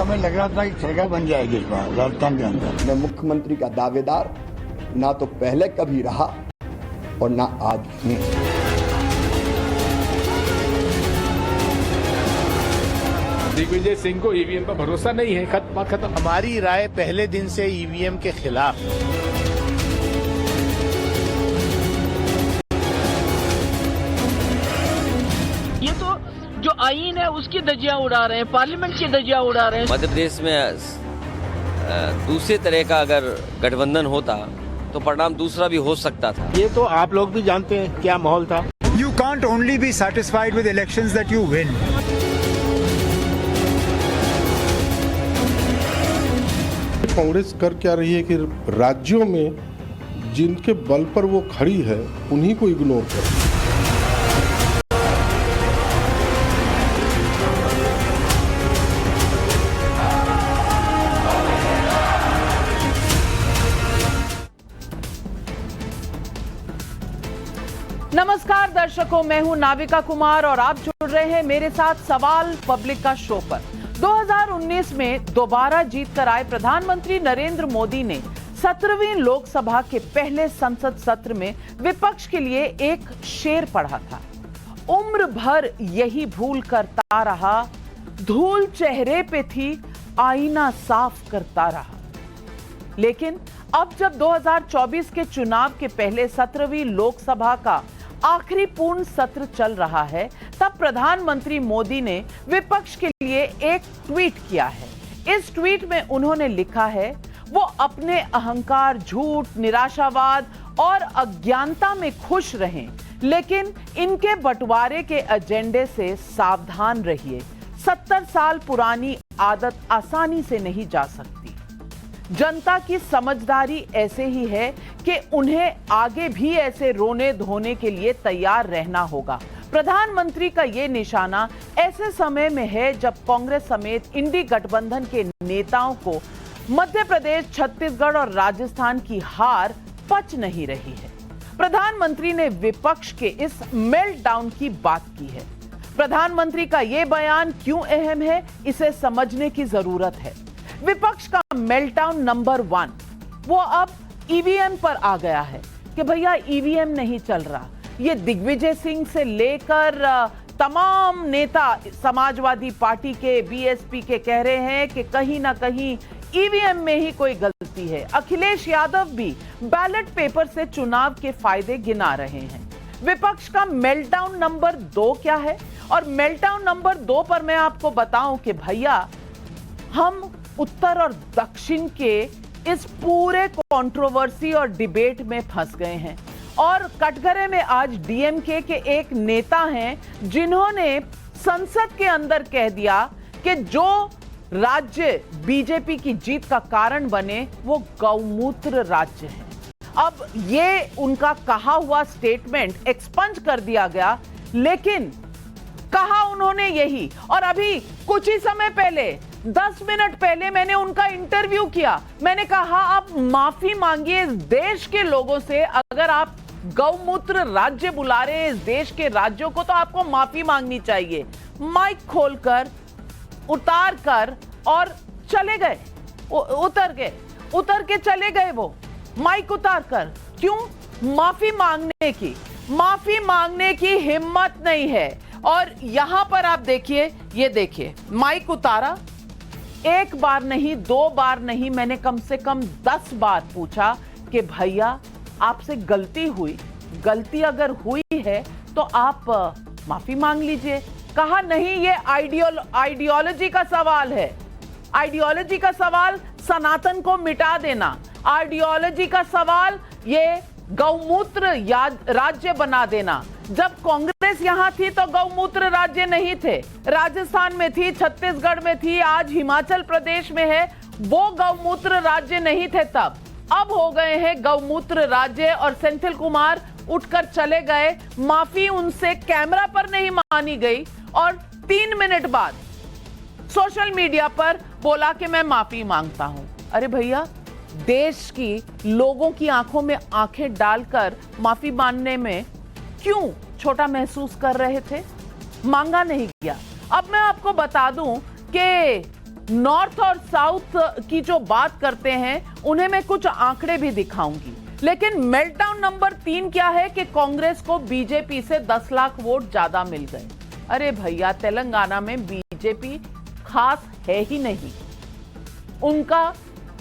हमें लग रहा था कि सरकार बन जाएगी इस बार राजस्थान के अंदर। मैं मुख्यमंत्री का दावेदार ना तो पहले कभी रहा और ना आज हूं। दिग्विजय सिंह को ईवीएम पर भरोसा नहीं है, खत्म। हमारी राय पहले दिन से ईवीएम के खिलाफ है। ये तो जो आईन है उसकी धज्जियां उड़ा रहे हैं, पार्लियामेंट की धज्जियां उड़ा रहे हैं। मध्य प्रदेश में दूसरे तरह का अगर गठबंधन होता तो परिणाम दूसरा भी हो सकता था। ये तो आप लोग भी जानते हैं क्या माहौल था। You can't only be satisfied with elections that you win. Congress कर क्या रही है कि राज्यों में जिनके बल पर वो खड़ी है उन्हीं को इग्नोर कर। नमस्कार दर्शकों, मैं हूं नाविका कुमार और आप जुड़ रहे हैं मेरे साथ सवाल पब्लिक का शो पर। 2019 में दोबारा जीत कर आए प्रधानमंत्री नरेंद्र मोदी ने 17वीं लोकसभा के पहले संसद सत्र में विपक्ष के लिए एक शेर पढ़ा था। उम्र भर यही भूल करता रहा, धूल चेहरे पे थी, आईना साफ करता रहा। लेकिन अब जब 2024 के चुनाव के पहले 17वीं लोकसभा का आखिरी पूर्ण सत्र चल रहा है, तब प्रधानमंत्री मोदी ने विपक्ष के लिए एक ट्वीट किया है। इस ट्वीट में उन्होंने लिखा है, वो अपने अहंकार, झूठ, निराशावाद और अज्ञानता में खुश रहें, लेकिन इनके बंटवारे के एजेंडे से सावधान रहिए। 70 साल पुरानी आदत आसानी से नहीं जा सकती। जनता की समझदारी ऐसे ही है कि उन्हें आगे भी ऐसे रोने धोने के लिए तैयार रहना होगा। प्रधानमंत्री का ये निशाना ऐसे समय में है जब कांग्रेस समेत इंडी गठबंधन के नेताओं को मध्य प्रदेश, छत्तीसगढ़ और राजस्थान की हार पच नहीं रही है। प्रधानमंत्री ने विपक्ष के इस मेल्टडाउन की बात की है। प्रधानमंत्री का ये बयान क्यों अहम है, इसे समझने की जरूरत है। विपक्ष का मेल्टडाउन नंबर 1 वो अब ईवीएम पर आ गया है कि भैया ईवीएम नहीं चल रहा। ये दिग्विजय सिंह से लेकर तमाम नेता समाजवादी पार्टी के, बीएसपी के कह रहे हैं कि कहीं ना कहीं ईवीएम में ही कोई गलती है। अखिलेश यादव भी बैलेट पेपर से चुनाव के फायदे गिना रहे हैं। विपक्ष का मेल्टडाउन नंबर 2 क्या है? और मेल्टडाउन नंबर 2 पर मैं आपको बताऊं कि भैया हम उत्तर और दक्षिण के इस पूरे कंट्रोवर्सी और डिबेट में फंस गए हैं। और कटघरे में आज डीएमके के एक नेता हैं जिन्होंने संसद के अंदर कह दिया कि जो राज्य बीजेपी की जीत का कारण बने वो गौमूत्र राज्य है। अब ये उनका कहा हुआ स्टेटमेंट एक्सपंज कर दिया गया, लेकिन कहा उन्होंने यही। और अभी कुछ ही समय पहले 10 मिनट पहले मैंने उनका इंटरव्यू किया। मैंने कहा आप माफी मांगिए इस देश के लोगों से। अगर आप गौमूत्र राज्य बुला रहे हैं इस देश के राज्यों को, तो आपको माफी मांगनी चाहिए। माइक खोलकर, उतार कर और चले गए, उतर के चले गए। वो माइक उतार कर क्यों? माफी मांगने की हिम्मत नहीं है। और यहां पर आप देखिए, ये देखिए, माइक उतारा, एक बार नहीं, 2 बार नहीं, मैंने कम से कम 10 बार पूछा कि भैया आपसे गलती हुई, गलती अगर हुई है तो आप माफी मांग लीजिए। कहा नहीं, ये आइडियोलॉजी का सवाल है। आइडियोलॉजी का सवाल सनातन को मिटा देना, आइडियोलॉजी का सवाल ये गौमूत्र राज्य बना देना। जब कांग्रेस यहां थी तो गौमूत्र राज्य नहीं थे, राजस्थान में थी, छत्तीसगढ़ में थी, आज हिमाचल प्रदेश में है, वो गौमूत्र राज्य नहीं थे तब। अब हो गए हैं गौमूत्र राज्य। और सेंथिल कुमार उठकर चले गए, माफी उनसे कैमरा पर नहीं मानी गई और 3 मिनट बाद सोशल मीडिया पर बोला कि मैं माफी मांगता हूं। अरे भैया, देश की लोगों की आंखों में आंखें डालकर माफी मांगने में क्यों छोटा महसूस कर रहे थे? मांगा नहीं गया। अब मैं आपको बता दूं कि नॉर्थ और साउथ की जो बात करते हैं उन्हें मैं कुछ आंकड़े भी दिखाऊंगी, लेकिन मेल्टडाउन नंबर 3 क्या है कि कांग्रेस को बीजेपी से 10 लाख वोट ज्यादा मिल गए। अरे भैया, तेलंगाना में बीजेपी खास है ही नहीं, उनका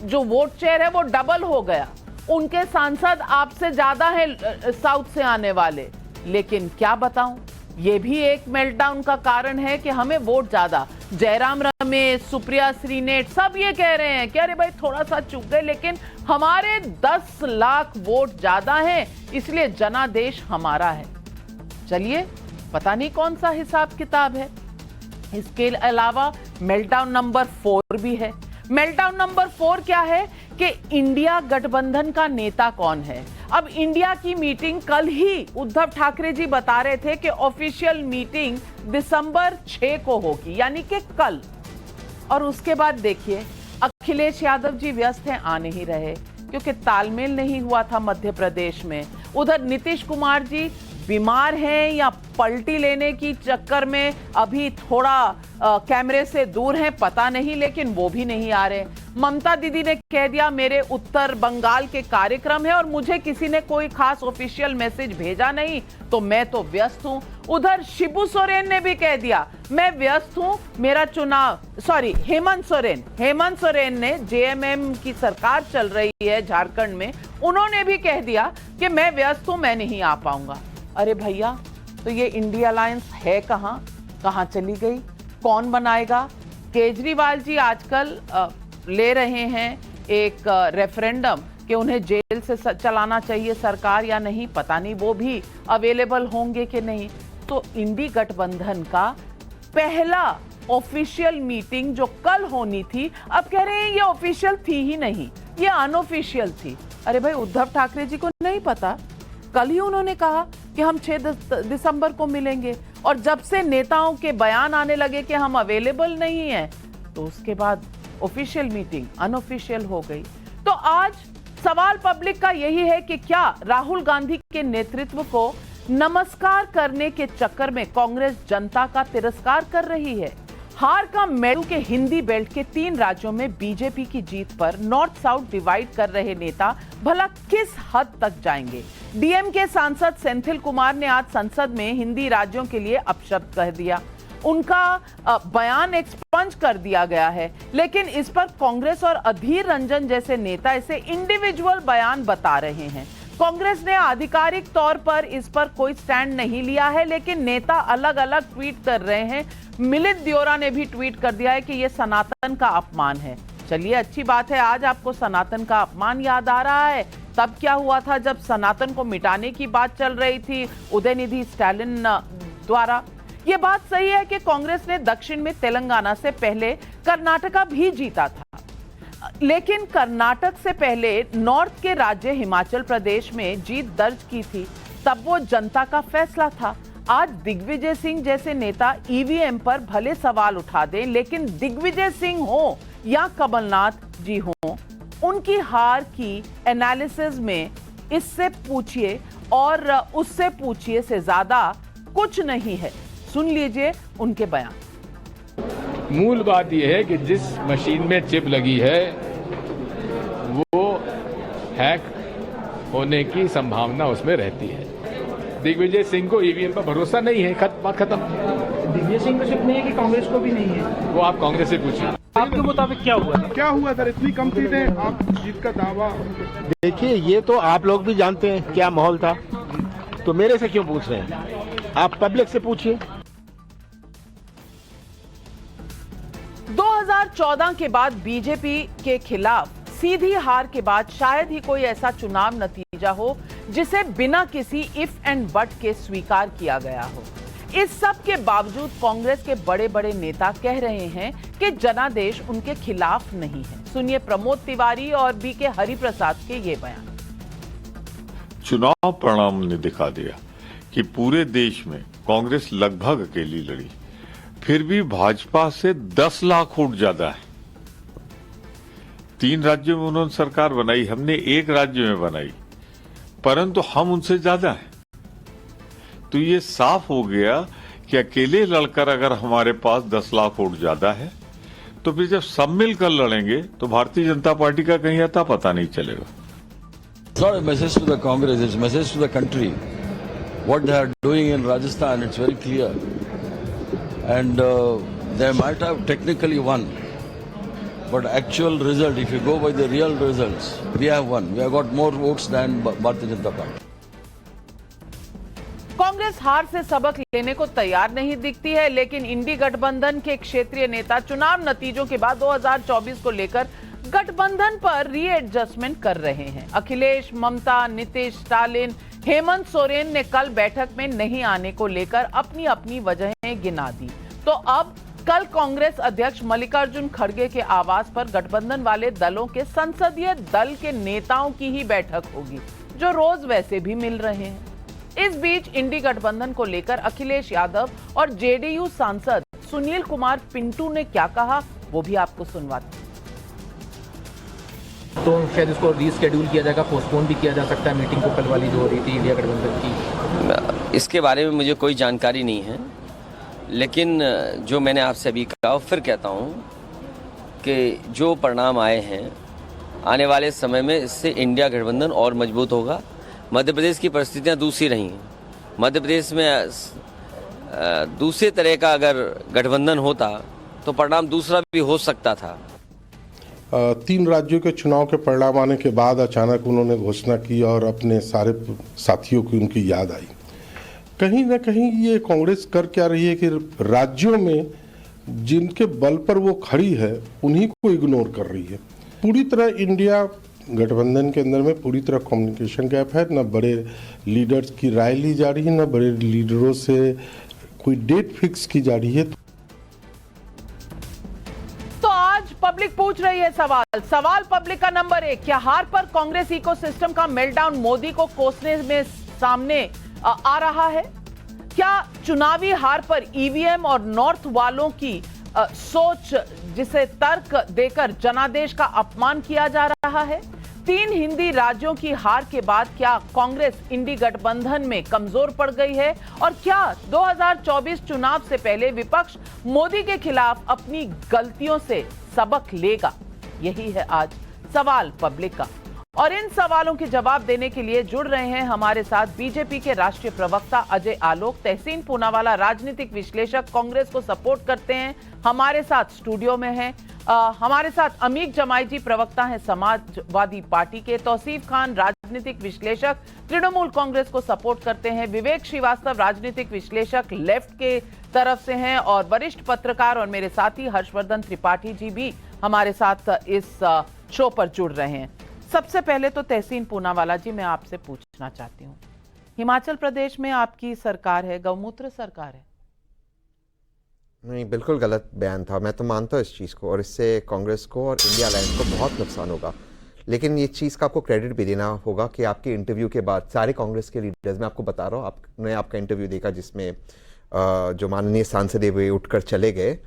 जो वोट शेयर है वो डबल हो गया, उनके सांसद आपसे ज्यादा है साउथ से आने वाले। लेकिन क्या बताऊं, ये भी एक मेल्टडाउन का कारण है कि हमें वोट ज्यादा। जयराम रमेश, सुप्रिया श्रीनेट सब ये कह रहे हैं कि अरे भाई थोड़ा सा चूक गए, लेकिन हमारे 10 लाख वोट ज्यादा हैं, इसलिए जनादेश हमारा है। चलिए, पता नहीं कौन सा हिसाब किताब है। इसके अलावा मेल्टडाउन नंबर 4 भी है। मेल्टडाउन नंबर 4 क्या है कि इंडिया गठबंधन का नेता कौन है। अब इंडिया की मीटिंग कल ही उद्धव ठाकरे जी बता रहे थे कि ऑफिशियल मीटिंग दिसंबर 6 को होगी, यानी कि कल। और उसके बाद देखिए, अखिलेश यादव जी व्यस्त हैं, आ नहीं रहे क्योंकि तालमेल नहीं हुआ था मध्य प्रदेश में। उधर नीतीश कुमार जी बीमार हैं या पलटी लेने की चक्कर में अभी थोड़ा कैमरे से दूर हैं, पता नहीं, लेकिन वो भी नहीं आ रहे। ममता दीदी ने कह दिया मेरे उत्तर बंगाल के कार्यक्रम है और मुझे किसी ने कोई खास ऑफिशियल मैसेज भेजा नहीं, तो मैं तो व्यस्त हूं। उधर शिबू सोरेन ने भी कह दिया मैं व्यस्त हूं, मेरा चुनाव, सॉरी हेमंत सोरेन ने, जेएमएम की सरकार चल रही है झारखंड में, उन्होंने भी कह दिया कि मैं व्यस्त हूं, मैं नहीं आ पाऊंगा। अरे भैया, तो ये इंडिया अलायंस है कहां चली गई, कौन बनाएगा? केजरीवाल जी आजकल ले रहे हैं एक रेफरेंडम कि उन्हें जेल से चलाना चाहिए सरकार या नहीं, पता नहीं वो भी अवेलेबल होंगे कि नहीं। तो इंडी गठबंधन का पहला ऑफिशियल मीटिंग जो कल होनी थी, अब कह रहे हैं ये ऑफिशियल थी ही नहीं, ये अनऑफिशियल थी। अरे भाई, उद्धव ठाकरे जी को नहीं पता? कल ही उन्होंने कहा कि हम 6 दिसंबर को मिलेंगे, और जब से नेताओं के बयान आने लगे कि हम अवेलेबल नहीं हैं, तो उसके बाद ऑफिशियल मीटिंग अनऑफिशियल हो गई। तो आज सवाल पब्लिक का यही है कि क्या राहुल गांधी के नेतृत्व को नमस्कार करने के चक्कर में कांग्रेस जनता का तिरस्कार कर रही है? हार का मेडू के हिंदी बेल्ट के 3 राज्यों में बीजेपी की जीत पर नॉर्थ साउथ डिवाइड कर रहे नेता भला किस हद तक जाएंगे? डीएमके सांसद सेंथिल कुमार ने आज संसद में हिंदी राज्यों के लिए अपशब्द कह दिया। उनका बयान एक्सपंज कर दिया गया है, लेकिन इस पर कांग्रेस और अधीर रंजन जैसे नेता इसे इंडिविजुअल बयान बता रहे हैं। कांग्रेस ने आधिकारिक तौर पर इस पर कोई स्टैंड नहीं लिया है, लेकिन नेता अलग अलग ट्वीट कर रहे हैं। मिलिंद दियोरा ने भी ट्वीट कर दिया है कि यह सनातन का अपमान है। चलिए, अच्छी बात है, आज आपको सनातन का अपमान याद आ रहा है। तब क्या हुआ था जब सनातन को मिटाने की बात चल रही थी उदयनिधि स्टालिन द्वारा। यह बात सही है कि कांग्रेस ने दक्षिण में तेलंगाना से पहले कर्नाटका भी जीता था, लेकिन कर्नाटक से पहले नॉर्थ के राज्य हिमाचल प्रदेश में जीत दर्ज की थी, तब वो जनता का फैसला था। आज दिग्विजय सिंह जैसे नेता ईवीएम पर भले सवाल उठा दें, लेकिन दिग्विजय सिंह हो या कमलनाथ जी हो, उनकी हार की एनालिसिस में इससे पूछिए और उससे पूछिए से ज्यादा कुछ नहीं है। सुन लीजिए उनके बयान। मूल बात यह है कि जिस मशीन में चिप लगी है वो हैक होने की संभावना उसमें रहती है। दिग्विजय सिंह को ईवीएम पर भरोसा नहीं है, बात खत्म। दिग्विजय सिंह को सिर्फ नहीं है कि कांग्रेस को भी नहीं है, वो आप कांग्रेस से पूछिए। आपके मुताबिक क्या हुआ था? क्या हुआ सर, इतनी कम सीटें, आप जीत का दावा? देखिए, ये तो आप लोग भी जानते हैं क्या माहौल था, तो मेरे से क्यों पूछ रहे हैं? आप पब्लिक से पूछिए। 2014 के बाद बीजेपी के खिलाफ सीधी हार के बाद शायद ही कोई ऐसा चुनाव नतीजा हो जिसे बिना किसी इफ एंड बट के स्वीकार किया गया हो। इस सब के बावजूद कांग्रेस के बड़े बड़े नेता कह रहे हैं कि जनादेश उनके खिलाफ नहीं है। सुनिए प्रमोद तिवारी और बीके हरिप्रसाद के ये बयान। चुनाव परिणाम ने दिखा दिया कि पूरे देश में कांग्रेस लगभग अकेली लड़ी, फिर भी भाजपा से 10 लाख वोट ज्यादा है। 3 राज्यों में उन्होंने सरकार बनाई, हमने 1 राज्य में बनाई, परंतु हम उनसे ज्यादा हैं। तो ये साफ हो गया कि अकेले लड़कर अगर हमारे पास 10 लाख वोट ज्यादा है तो फिर जब सब मिलकर लड़ेंगे तो भारतीय जनता पार्टी का कहीं अता पता नहीं चलेगा। It's not a message to the Congress, it's a message to the country. What they are doing in Rajasthan, it's very clear. And they might have technically won. But actual result, if you go by the real results, we have won. We have got more votes than Bharatiya Janata Party. Congress हार से सबक लेने को तैयार नहीं दिखती है, लेकिन इंडी गठबंधन के क्षेत्रीय नेता चुनाव नतीजों के बाद 2024 को लेकर गठबंधन पर रीएडजस्टमेंट कर रहे हैं। अखिलेश, ममता, नीतीश, स्टालिन, हेमंत सोरेन ने कल बैठक में नहीं आने को लेकर अपनी अपनी वजहें गिना दी। तो अब कल कांग्रेस अध्यक्ष मल्लिकार्जुन खड़गे के आवास पर गठबंधन वाले दलों के संसदीय दल के नेताओं की ही बैठक होगी, जो रोज वैसे भी मिल रहे हैं। इस बीच इंडी गठबंधन को लेकर अखिलेश यादव और जेडीयू सांसद सुनील कुमार पिंटू ने क्या कहा, वो भी आपको सुनवाते हैं। तो शायद इसको रीस्केड्यूल किया जाएगा, पोस्टपोन भी किया जा सकता है मीटिंग को, कल वाली जो हो रही थी इंडिया गठबंधन की। इसके बारे में मुझे कोई जानकारी नहीं है, लेकिन जो मैंने आपसे अभी कहा फिर कहता हूँ कि जो परिणाम आए हैं आने वाले समय में इससे इंडिया गठबंधन और मजबूत होगा। मध्य प्रदेश की परिस्थितियाँ दूसरी रही हैं। मध्य प्रदेश में दूसरे तरह का अगर गठबंधन होता तो परिणाम दूसरा भी हो सकता था। 3 राज्यों के चुनाव के परिणाम आने के बाद अचानक उन्होंने घोषणा की और अपने सारे साथियों की उनकी याद आई। कहीं ना कहीं ये कांग्रेस कर क्या रही है कि राज्यों में जिनके बल पर वो खड़ी है उन्हीं को इग्नोर कर रही है। पूरी तरह इंडिया गठबंधन के अंदर में पूरी तरह कम्युनिकेशन गैप है। न बड़े लीडर्स की राय ली जा रही है, न बड़े लीडरों से कोई डेट फिक्स की जा रही है। तो आज पब्लिक पूछ रही है सवाल पब्लिक का नंबर 1, क्या हार पर कांग्रेस इकोसिस्टम का मेल्टडाउन मोदी को कोसने में सामने आ रहा है? क्या चुनावी हार पर ईवीएम और नॉर्थ वालों की सोच, जिसे तर्क देकर जनादेश का अपमान किया जा रहा है? 3 हिंदी राज्यों की हार के बाद क्या कांग्रेस इंडी गठबंधन में कमजोर पड़ गई है? और क्या 2024 चुनाव से पहले विपक्ष मोदी के खिलाफ अपनी गलतियों से सबक लेगा? यही है आज सवाल पब्लिक का। और इन सवालों के जवाब देने के लिए जुड़ रहे हैं हमारे साथ बीजेपी के राष्ट्रीय प्रवक्ता अजय आलोक, तहसीन पूनावाला राजनीतिक विश्लेषक, कांग्रेस को सपोर्ट करते हैं, हमारे साथ स्टूडियो में हैं। हमारे साथ अमीक जमाई जी, प्रवक्ता हैं समाजवादी पार्टी के, तौसीफ खान राजनीतिक विश्लेषक, तृणमूल कांग्रेस को सपोर्ट करते हैं, विवेक श्रीवास्तव राजनीतिक विश्लेषक लेफ्ट के तरफ से हैं, और वरिष्ठ पत्रकार और मेरे साथी हर्षवर्धन त्रिपाठी जी भी हमारे साथ इस शो पर जुड़ रहे हैं। सबसे पहले तो तहसीन पूनावाला जी, मैं आपसे पूछना चाहती हूँ, हिमाचल प्रदेश में आपकी सरकार है, गौमूत्र सरकार है। नहीं, बिल्कुल गलत बयान था। मैं तो मानता हूँ इस चीज़ को, और इससे कांग्रेस को और इंडिया अलायंस को बहुत नुकसान होगा। लेकिन ये चीज़ का आपको क्रेडिट भी देना होगा कि आपके इंटरव्यू के बाद सारे कांग्रेस के लीडर्स, मैं आपको बता रहा हूँ, आपने आपका इंटरव्यू देखा जिसमें जो माननीय सांसद है वे उठकर चले गए,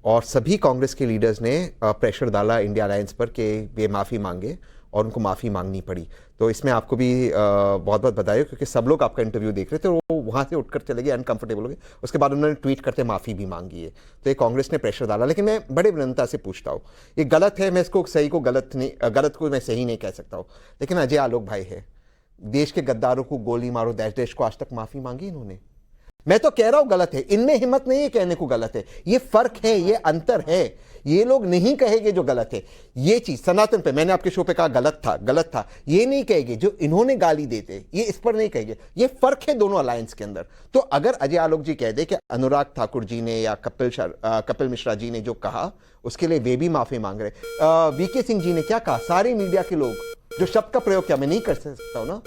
और सभी कांग्रेस के लीडर्स ने प्रेशर डाला इंडिया अलायंस पर कि वे माफ़ी मांगे, और उनको माफ़ी मांगनी पड़ी। तो इसमें आपको भी बहुत बहुत बधाई, क्योंकि सब लोग आपका इंटरव्यू देख रहे थे, वो वहाँ से उठकर चले गए, अनकंफर्टेबल हो गए। उसके बाद उन्होंने ट्वीट करते माफ़ी भी मांगी है। तो ये कांग्रेस ने प्रेशर डाला। लेकिन मैं बड़े विनम्रता से पूछता हूँ, ये गलत है, मैं इसको सही को गलत नहीं, गलत को मैं सही नहीं कह सकता हूँ, लेकिन अजय आलोक भाई है, देश के गद्दारों को गोली मारो देश को, आज तक माफ़ी मांगी इन्होंने? मैं तो कह रहा हूं गलत है, इनमें हिम्मत नहीं है कहने को गलत है। ये फर्क है, ये अंतर है। ये लोग नहीं कहेंगे जो गलत है। ये चीज सनातन पे मैंने आपके शो पे कहा गलत था, ये नहीं कहेंगे। जो इन्होंने गाली देते ये इस पर नहीं कहेंगे। ये फर्क है दोनों अलायंस के अंदर। तो अगर अजय आलोक जी कह दे कि अनुराग ठाकुर जी ने या कपिल मिश्रा जी ने जो कहा उसके लिए वे भी माफी मांग रहे। वीके सिंह जी ने क्या कहा, सारे मीडिया के लोग जो शब्द का प्रयोग किया, मैं नहीं कर सकता हूं ना,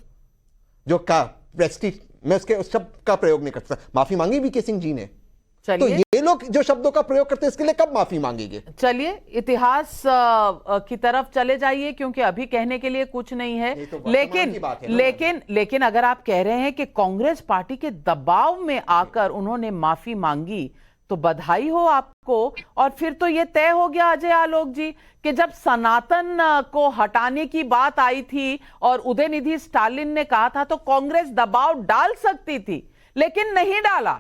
जो कहा प्रेस्टीज, मैं उसके उस शब्द का प्रयोग नहीं कर सकता, माफी मांगी वीके सिंह जी ने। तो ये लोग जो शब्दों का प्रयोग करते हैं इसके लिए कब माफी मांगेंगे? चलिए इतिहास की तरफ चले जाइए, क्योंकि अभी कहने के लिए कुछ नहीं है। लेकिन अगर आप कह रहे हैं कि कांग्रेस पार्टी के दबाव में आकर उन्होंने माफी मांगी, तो बधाई हो आपको। और फिर तो ये तय हो गया अजय आलोक जी कि जब सनातन को हटाने की बात आई थी और उदयनिधि स्टालिन ने कहा था, तो कांग्रेस दबाव डाल सकती थी, लेकिन नहीं डाला।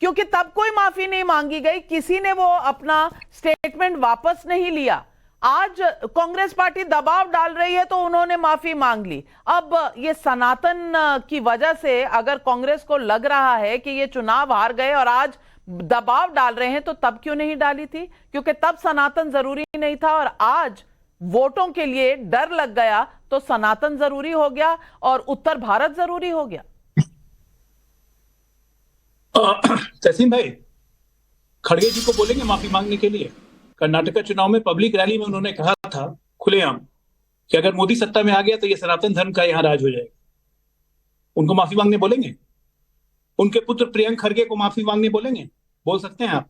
क्योंकि तब कोई माफी नहीं मांगी गई, किसी ने वो अपना स्टेटमेंट वापस नहीं लिया। आज कांग्रेस पार्टी दबाव डाल रही है तो उन्होंने माफी मांग ली। अब ये सनातन की वजह से अगर कांग्रेस को लग रहा है कि ये चुनाव हार गए और आज दबाव डाल रहे हैं, तो तब क्यों नहीं डाली थी? क्योंकि तब सनातन जरूरी नहीं था और आज वोटों के लिए डर लग गया तो सनातन जरूरी हो गया और उत्तर भारत जरूरी हो गया। तहसीन भाई, खड़गे जी को बोलेंगे माफी मांगने के लिए? कर्नाटक चुनाव में पब्लिक रैली में उन्होंने कहा था खुलेआम कि अगर मोदी सत्ता में आ गया तो ये सनातन धर्म का यहां राज हो जाएगा। उनको माफी मांगने बोलेंगे? उनके पुत्र प्रियंक खड़गे को माफी मांगने बोलेंगे? बोल सकते हैं आप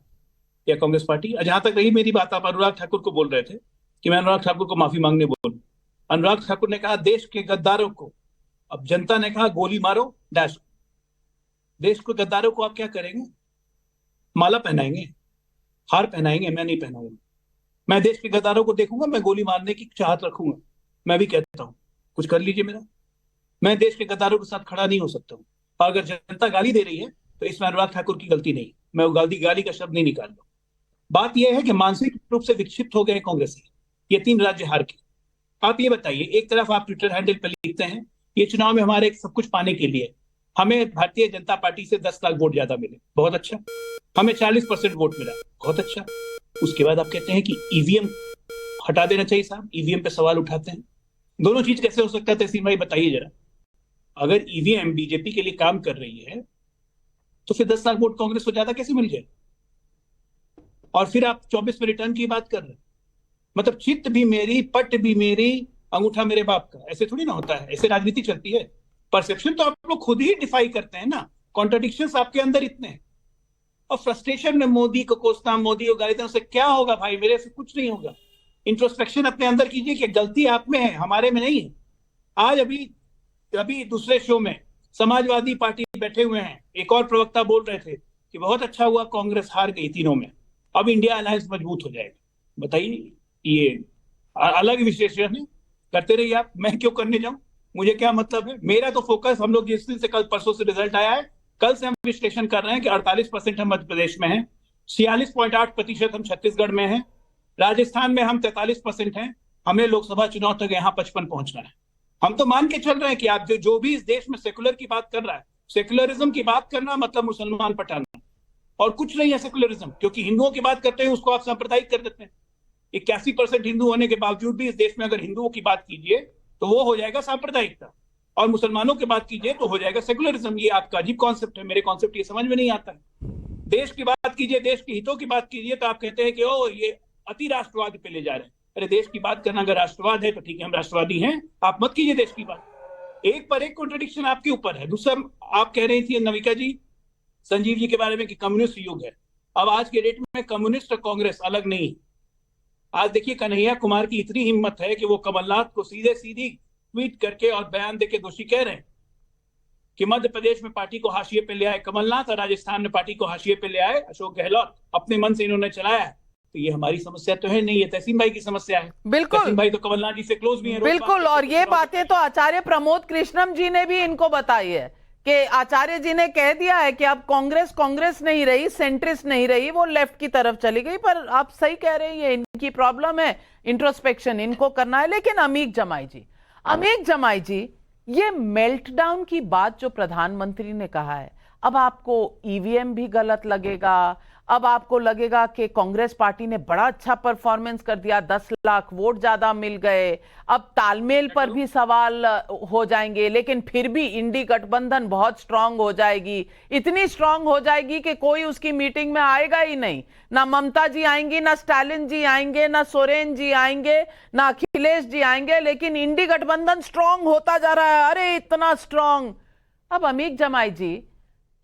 या कांग्रेस पार्टी? जहां तक रही मेरी बात, आप अनुराग ठाकुर को बोल रहे थे कि मैं अनुराग ठाकुर को माफी मांगने बोलूं। अनुराग ठाकुर ने कहा देश के गद्दारों को, अब जनता ने कहा गोली मारो डैश। देश को गद्दारों को आप क्या करेंगे? माला पहनाएंगे, हार पहनाएंगे? मैं नहीं पहनाऊंगा। मैं देश के गद्दारों को देखूंगा, मैं गोली मारने की चाहत रखूंगा। मैं भी कहता हूं कुछ कर लीजिए मेरा, मैं देश के गद्दारों के साथ खड़ा नहीं हो सकता हूं। और अगर जनता गाली दे रही है तो इसमें अनुराग ठाकुर की गलती नहीं, मैं वो गाली का शब्द नहीं निकाल रहा। बात यह है कि मानसिक रूप से विक्षिप्त हो गए कांग्रेस, ये 3 राज्य हार के। आप ये बताइए, एक तरफ आप ट्विटर हैंडल पर लिखते हैं ये चुनाव में हमारे सब कुछ पाने के लिए हमें भारतीय जनता पार्टी से 10 लाख वोट ज्यादा मिले, बहुत अच्छा। हमें 40% वोट मिला, बहुत अच्छा। उसके बाद आप कहते हैं कि ईवीएम हटा देना चाहिए साहब, ईवीएम पे सवाल उठाते हैं। दोनों चीज कैसे हो सकता है तहसीन भाई, बताइए जरा। अगर ईवीएम बीजेपी के लिए काम कर रही है तो फिर 10 लाख वोट कांग्रेस को ज्यादा कैसे मिल जाए? और फिर आप 24 में रिटर्न की बात कर रहे हैं। मतलब चित्त भी मेरी, पट भी मेरी, अंगूठा मेरे बाप का। ऐसे थोड़ी ना होता है, ऐसे राजनीति चलती है। परसेप्शन तो आप लोग खुद ही डिफाई करते हैं ना, कॉन्ट्रडिक्शंस आपके अंदर इतने हैं। और फ्रस्ट्रेशन में मोदी को कोसना, मोदी को गाली देना, उससे क्या होगा भाई? मेरे से कुछ नहीं होगा। इंट्रोस्पेक्शन अपने अंदर कीजिए कि गलती आप में है, हमारे में नहीं है। आज अभी दूसरे शो में समाजवादी पार्टी बैठे हुए हैं, एक और प्रवक्ता बोल रहे थे कि बहुत अच्छा हुआ कांग्रेस हार गई तीनों में, अब इंडिया अलायंस मजबूत हो जाएगा। बताइए, ये अलग विश्लेषण है, करते रहिए आप, मैं क्यों करने जाऊं? मुझे क्या मतलब है? मेरा तो फोकस, हम लोग जिस दिन से कल परसों से रिजल्ट आया है, कल से हम विश्लेषण कर रहे हैं कि 48% हम मध्य प्रदेश में हैं, 46.8% हम छत्तीसगढ़ में हैं, राजस्थान में हम 43% हैं। हमें लोकसभा चुनाव तक यहाँ 55 पहुंचना है। हम तो मान के चल रहे हैं कि आप जो भी इस देश में सेकुलर की बात कर रहा है, सेकुलरिज्म की बात करना मतलब मुसलमान पटाना, और कुछ नहीं है सेकुलरिज्म। क्योंकि हिंदुओं की बात करते हैं उसको आप सांप्रदायिक कर देते हैं। 81% हिंदू होने के बावजूद भी इस देश में अगर हिंदुओं की बात कीजिए तो वो हो जाएगा सांप्रदायिकता, और मुसलमानों की बात कीजिए तो हो जाएगा सेकुलरिज्म। ये आपका अजीब कॉन्सेप्ट है, मेरे कॉन्सेप्ट ये समझ में नहीं आता है। देश की बात कीजिए, देश के हितों की बात कीजिए तो आप कहते हैं कि ओ ये अति राष्ट्रवाद पे ले जा रहे हैं। अरे देश की बात करना अगर राष्ट्रवाद है तो ठीक है, हम राष्ट्रवादी हैं, आप मत कीजिए देश की बात। एक पर एक कॉन्ट्रडिक्शन आपके ऊपर है। दूसरा, आप कह रही थी नविका जी संजीव जी के बारे में कि कम्युनिस्ट युग है। अब आज के डेट में कम्युनिस्ट और कांग्रेस अलग नहीं। आज देखिए कन्हैया कुमार की इतनी हिम्मत है कि वो कमलनाथ को सीधी ट्वीट करके और बयान देके दोषी कह रहे हैं कि मध्य प्रदेश में पार्टी को हाशिए पे ले आए कमलनाथ और राजस्थान में पार्टी को हाशिए पे ले आए अशोक गहलोत, अपने मन से इन्होंने चलाया है। तो ये हमारी समस्या तो है नहीं, ये तहसीन भाई की समस्या है। बिल्कुल, तहसीन भाई तो कमलनाथ जी से क्लोज भी है। बिल्कुल, और ये बातें तो आचार्य प्रमोद कृष्णम जी ने भी इनको बताई है कि आचार्य जी ने कह दिया है कि अब कांग्रेस नहीं रही, सेंट्रिस्ट नहीं रही, वो लेफ्ट की तरफ चली गई। पर आप सही कह रहे हैं, ये इनकी प्रॉब्लम है, इंट्रोस्पेक्शन इनको करना है। लेकिन अमीक जमाई जी, ये मेल्टडाउन की बात जो प्रधानमंत्री ने कहा है, अब आपको ईवीएम भी गलत लगेगा, अब आपको लगेगा कि कांग्रेस पार्टी ने बड़ा अच्छा परफॉर्मेंस कर दिया, 10 लाख वोट ज्यादा मिल गए, अब तालमेल पर भी सवाल हो जाएंगे। लेकिन फिर भी इंडी गठबंधन बहुत स्ट्रांग हो जाएगी, इतनी स्ट्रांग हो जाएगी कि कोई उसकी मीटिंग में आएगा ही नहीं। ना ममता जी आएंगी, ना स्टालिन जी आएंगे, ना सोरेन जी आएंगे, ना अखिलेश जी आएंगे, लेकिन इंडी गठबंधन स्ट्रांग होता जा रहा है। अरे इतना स्ट्रांग। अब अमीक जमाई जी,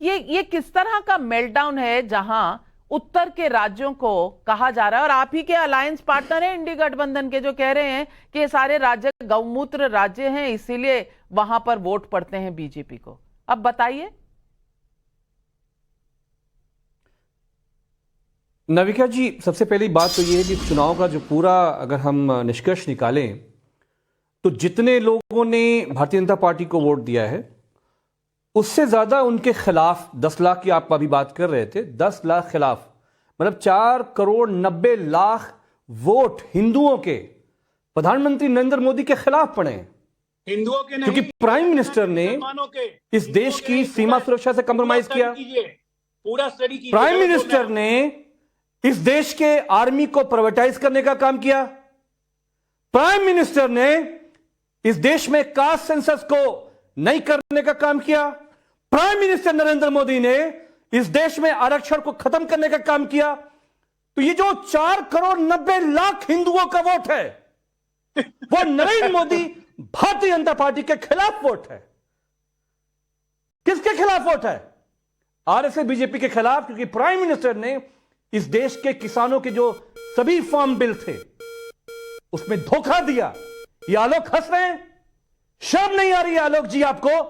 ये किस तरह का मेल्टडाउन है जहां उत्तर के राज्यों को कहा जा रहा है, और आप ही के अलायंस पार्टनर हैं इंडी गठबंधन के, जो कह रहे हैं कि ये सारे राज्य गौमूत्र राज्य हैं, इसीलिए वहां पर वोट पड़ते हैं बीजेपी को। अब बताइए। नविका जी, सबसे पहली बात तो ये है कि चुनाव का जो पूरा अगर हम निष्कर्ष निकालें तो जितने लोगों ने भारतीय जनता पार्टी को वोट दिया है उससे ज्यादा उनके खिलाफ 10 लाख की आप अभी बात कर रहे थे, 10 लाख खिलाफ, मतलब 4,90,00,000 वोट हिंदुओं के प्रधानमंत्री नरेंद्र मोदी के खिलाफ पड़े हैं। हिंदुओं के नहीं, क्योंकि प्राइम मिनिस्टर ने इस देश की सीमा सुरक्षा से कंप्रोमाइज किया। पूरा स्टडी कीजिए। प्राइम मिनिस्टर ने इस देश के आर्मी को प्राइवेटाइज करने का काम किया। प्राइम मिनिस्टर ने इस देश में कास्ट सेंसस को नहीं करने का काम किया। प्राइम मिनिस्टर नरेंद्र मोदी ने इस देश में आरक्षण को खत्म करने का काम किया। तो ये जो 4,90,00,000 हिंदुओं का वोट है, वो नरेंद्र मोदी भारतीय जनता पार्टी के खिलाफ वोट है। किसके खिलाफ वोट है? आरएसएस बीजेपी के खिलाफ, क्योंकि प्राइम मिनिस्टर ने इस देश के किसानों के जो सभी फार्म बिल थे उसमें धोखा दिया। ये आलोक हंस रहे हैं, शर्म नहीं आ रही है आलोक जी आपको?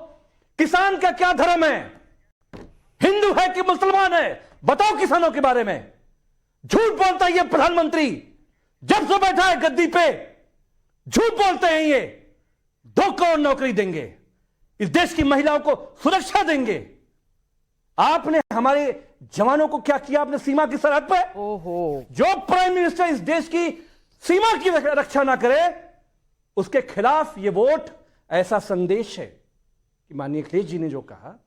किसान का क्या धर्म है? हिंदू है कि मुसलमान है? बताओ किसानों के बारे में। झूठ बोलता है ये प्रधानमंत्री, जब से बैठा है गद्दी पे झूठ बोलते हैं। ये 2 करोड़ नौकरी देंगे, इस देश की महिलाओं को सुरक्षा देंगे। आपने हमारे जवानों को क्या किया? आपने सीमा की सरहद पे, जो प्राइम मिनिस्टर इस देश की सीमा की रक्षा ना करे उसके खिलाफ ये वोट ऐसा संदेश है कि माननीय अखिलेश जी ने जो कहा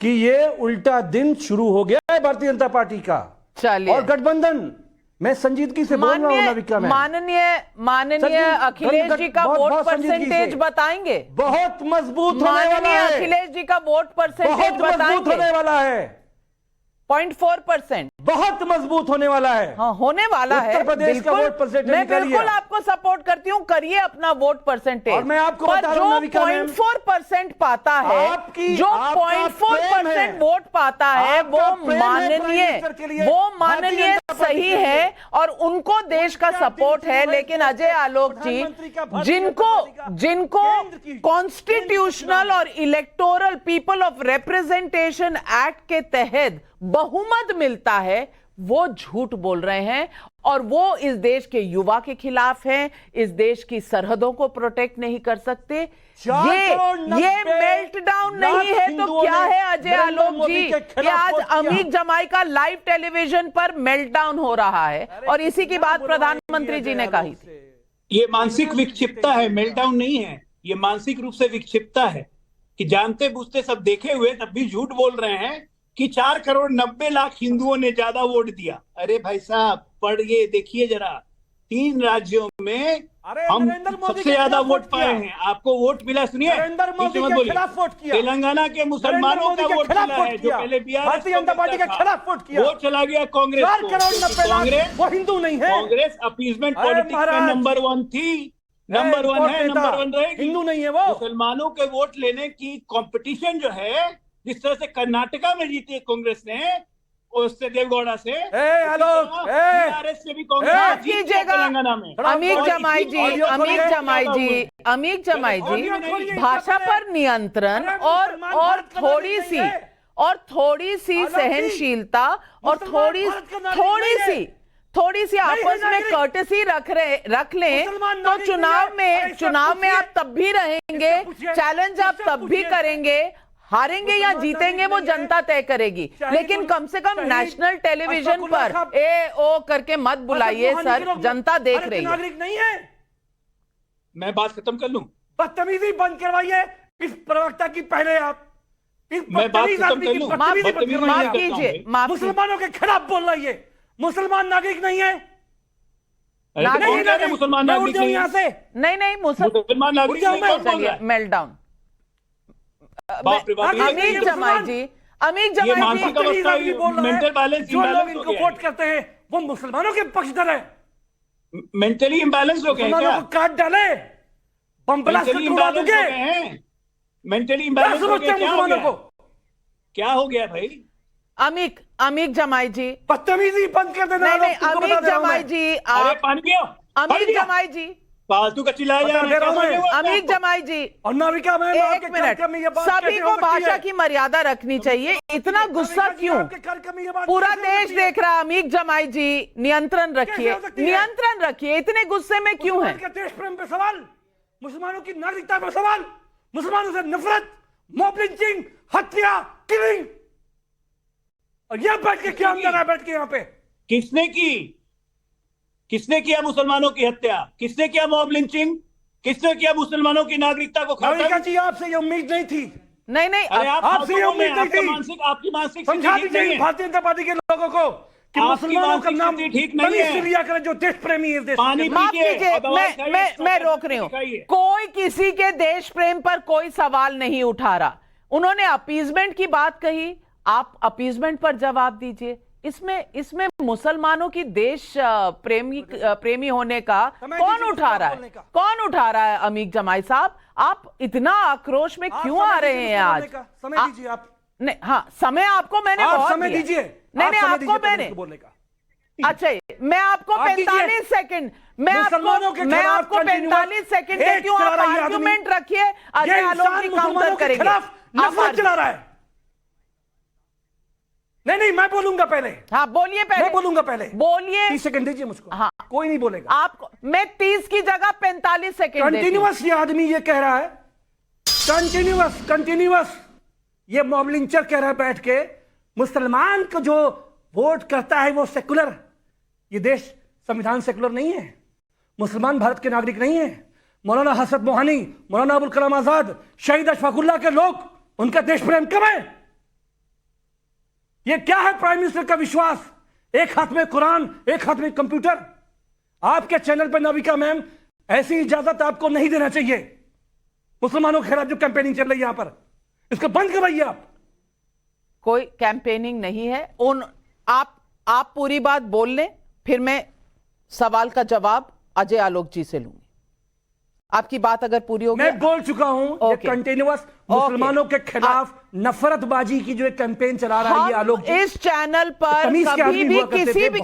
कि ये उल्टा दिन शुरू हो गया है भारतीय जनता पार्टी का। चलिए, और गठबंधन, मैं संजीदगी से बोल रहा हूं नाविका में। माननीय अखिलेश जी का वोट परसेंटेज बताएंगे? बहुत मजबूत होने वाला है। अखिलेश जी का वोट परसेंटेज बताएंगे? होने वाला है 0.4%। बहुत मजबूत होने वाला है। हाँ, होने वाला है। उत्तर प्रदेश का वोट परसेंटेज मैं बिल्कुल आपको सपोर्ट करती हूँ, करिए अपना वोट परसेंटेज। और मैं आपको बता रहा हूं, जो 0.4% पाता है, जो 0.4% वोट पाता है, वो माननीय सही है और उनको देश का सपोर्ट है। लेकिन अजय आलोक जी, जिनको कॉन्स्टिट्यूशनल और electoral people of representation act के तहत बहुमत मिलता है, वो झूठ बोल रहे हैं और वो इस देश के युवा के खिलाफ हैं, इस देश की सरहदों को प्रोटेक्ट नहीं कर सकते। ये मेल्ट डाउन नहीं है तो क्या है अजय आलोक जी? कि आज अमीक जमाई का लाइव टेलीविजन पर मेल्ट डाउन हो रहा है और इसी की बात प्रधानमंत्री जी ने कही थी। ये मानसिक विक्षिप्तता है, मेल्ट डाउन नहीं है। ये मानसिक रूप से विक्षिप्तता है कि जानते बूझते सब देखे हुए तब भी झूठ बोल रहे हैं कि 4,90,00,000 हिंदुओं ने ज्यादा वोट दिया। अरे भाई साहब, पढ़िए, देखिए जरा, 3 राज्यों में हम सबसे ज्यादा वोट पाए हैं। आपको वोट मिला, सुनिए, तेलंगाना के मुसलमानों का वोट मिला है, जो पहले भारतीय जनता पार्टी के खिलाफ वोट किया, वो चला गया कांग्रेस को। वो हिंदू नहीं है। कांग्रेस अपीजमेंट पॉलिटिक्स में नंबर 1 थी, नंबर 1 है, नंबर 1 रहेगी। हिंदू नहीं है वो। मुसलमानों के वोट लेने की कंपटीशन जो है, जिस तरह से कर्नाटका में जीती है कांग्रेस ने, उससे देवगौड़ा से, बीआरएस से भी कांग्रेस कीजिएगा। अमीक जमाई जी, भाषा पर नियंत्रण और थोड़ी सी सहनशीलता और थोड़ी सी आपस में कर्टेसी रख लें तो चुनाव में आप तब भी रहेंगे, चैलेंज आप तब भी करेंगे। हारेंगे या जीतेंगे वो जनता तय करेगी, लेकिन कम से कम नेशनल टेलीविजन पर ओ करके मत बुलाइए सर, जनता देख रही है। नागरिक नहीं है। मैं बात खत्म कर लूं? बदतमीजी बंद करवाइए इस प्रवक्ता की। पहले आप मैं बात खत्म कर लूं? माफ कीजिए, मुसलमानों के खिलाफ बोल रही है। मुसलमान नागरिक नहीं है। मुसलमान नागरिक नहीं यहाँ से नहीं मुसलमान नागरिक मेल्टडाउन। अमीक जमाई जी, मेंटल बैलेंस, जो लोग इनको वोट करते हैं वो मुसलमानों के पक्षधर है। मेंटली इम्बैलेंस हो गए क्या? काट डाले, बम ब्लास्ट करवा दोगे। मेंटली इम्बैलेंस हो गए क्या? क्या हो गया भाई? अमीक जमाई जी, बदतमीजी बंद कर देना। नहीं, अमीक जमाई जी, अमीक जमाई जी, फालतू का चिल्लाया जा रहा है। अमीक जमाई जी, और नाविका में एक मिनट, सभी को भाषा की मर्यादा रखनी चाहिए। इतना गुस्सा क्यों? पूरा देश देख रहा है। अमीक जमाई जी, नियंत्रण रखिए, इतने गुस्से में क्यों है? देश प्रेम पे सवाल, मुसलमानों की नागरिकता पर सवाल, मुसलमानों से नफरत, मॉब लिंचिंग, हत्या, किलिंग, और यह बैठ के क्या अंदर है बैठ के यहाँ पे? किसने की? किसने किया मुसलमानों की हत्या? किसने किया मॉब लिंचिंग? किसने किया मुसलमानों की नागरिकता को नाविका जी, आपसे ये उम्मीद नहीं थी। नहीं अरे आपसे ये उम्मीद नहीं थी। आपकी मानसिक समझा दीजिए भारतीय जनता पार्टी के लोगों को कि मुसलमानों का नाम ठीक नहीं है। लिया करें जो देश प्रेमी है। माफ कीजिए, मैं रोक रही हूँ। कोई किसी के देश प्रेम पर कोई सवाल नहीं उठा रहा। उन्होंने अपीजमेंट की बात कही, आप अपीजमेंट पर जवाब दीजिए। इसमें मुसलमानों की देश प्रेमी होने का कौन उठा रहा है? कौन उठा रहा है? अमीक जमाई साहब, आप इतना आक्रोश में क्यों आ रहे हैं आज? समय दीजिए आप। नहीं, हाँ, समय आपको मैंने बहुत समय दीजिए। नहीं, आपको मैंने अच्छा, मैं आपको 45 सेकंड, मैं आपको 45 सेकंड के क्यों आप आर्गुमेंट रखिए? अजय आलोक जी काउंटर करेंगे। नफरत चला रहा है। नहीं, मैं बोलूंगा पहले। हाँ, बोलिए पहले। मैं बोलूंगा पहले। बोलिए। 30 सेकंड दीजिए मुझको। हाँ, कोई नहीं बोलेगा। आपको मैं 30 की जगह 45 सेकंड कंटिन्यूअस ये आदमी ये कह रहा है, कंटिन्यूअस ये मॉब लिंचर कह रहा है बैठ के, मुसलमान को जो वोट करता है वो सेकुलर। ये देश संविधान सेकुलर नहीं है। मुसलमान भारत के नागरिक नहीं है। मौलाना हसरत मोहानी, मौलाना अबुल कलाम आजाद, शहीद अशफाकुल्लाह के लोग, उनका देश प्रेम कब है? ये क्या है प्राइम मिनिस्टर का विश्वास? एक हाथ में कुरान, एक हाथ में कंप्यूटर। आपके चैनल पर नाविका मैम, ऐसी इजाजत आपको नहीं देना चाहिए। मुसलमानों के खिलाफ जो कैंपेनिंग चल रही है यहां पर, इसको बंद करवाइए आप। कोई कैंपेनिंग नहीं है। आप पूरी बात बोल लें, फिर मैं सवाल का जवाब अजय आलोक जी से लूंगी। आपकी बात अगर पूरी होगी। मैं बोल चुका हूं, ये कंटिन्यूअस मुसलमानों के खिलाफ नफरतबाजी की जो एक कैंपेन चला रहा है ये आलोक जी। इस चैनल पर कभी भी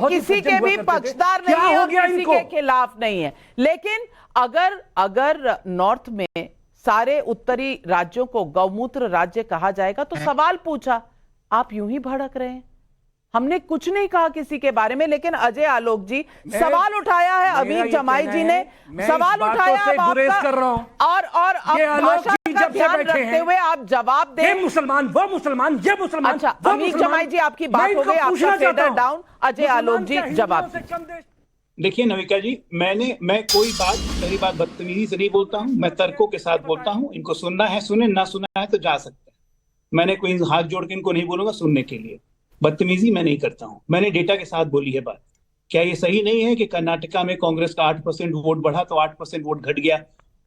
किसी के भी पक्षदार नहीं है और किसी के खिलाफ नहीं है। लेकिन अगर नॉर्थ में सारे उत्तरी राज्यों को गौमूत्र राज्य कहा जाएगा तो सवाल पूछा, आप यूं ही भड़क रहे हैं। हमने कुछ नहीं कहा किसी के बारे में, लेकिन अजय आलोक जी सवाल उठाया है, अमीक जमाई जी ने सवाल उठाया है और भाषा का ध्यान रखते हुए आप जवाब दें। ये मुसलमान, वो मुसलमान, ये मुसलमान। अच्छा, अमीक जमाई जी आपकी बात हो गई, आपका फेडर डाउन। अजय आलोक जी जवाब। देखिए नविका जी, मैं कोई बात सही बात बदतमीजी से नहीं बोलता हूं। मैं तर्कों के साथ बोलता हूं। इनको सुनना है सुने, ना सुनना है तो जा सकते हैं। मैंने कोई हाथ जोड़ के इनको नहीं बोलूंगा सुनने के लिए। बदतमीजी मैं नहीं करता हूं। मैंने डेटा के साथ बोली है बात। क्या ये सही नहीं है कि कर्नाटका में कांग्रेस का 8% वोट बढ़ा तो 8% वोट घट गया?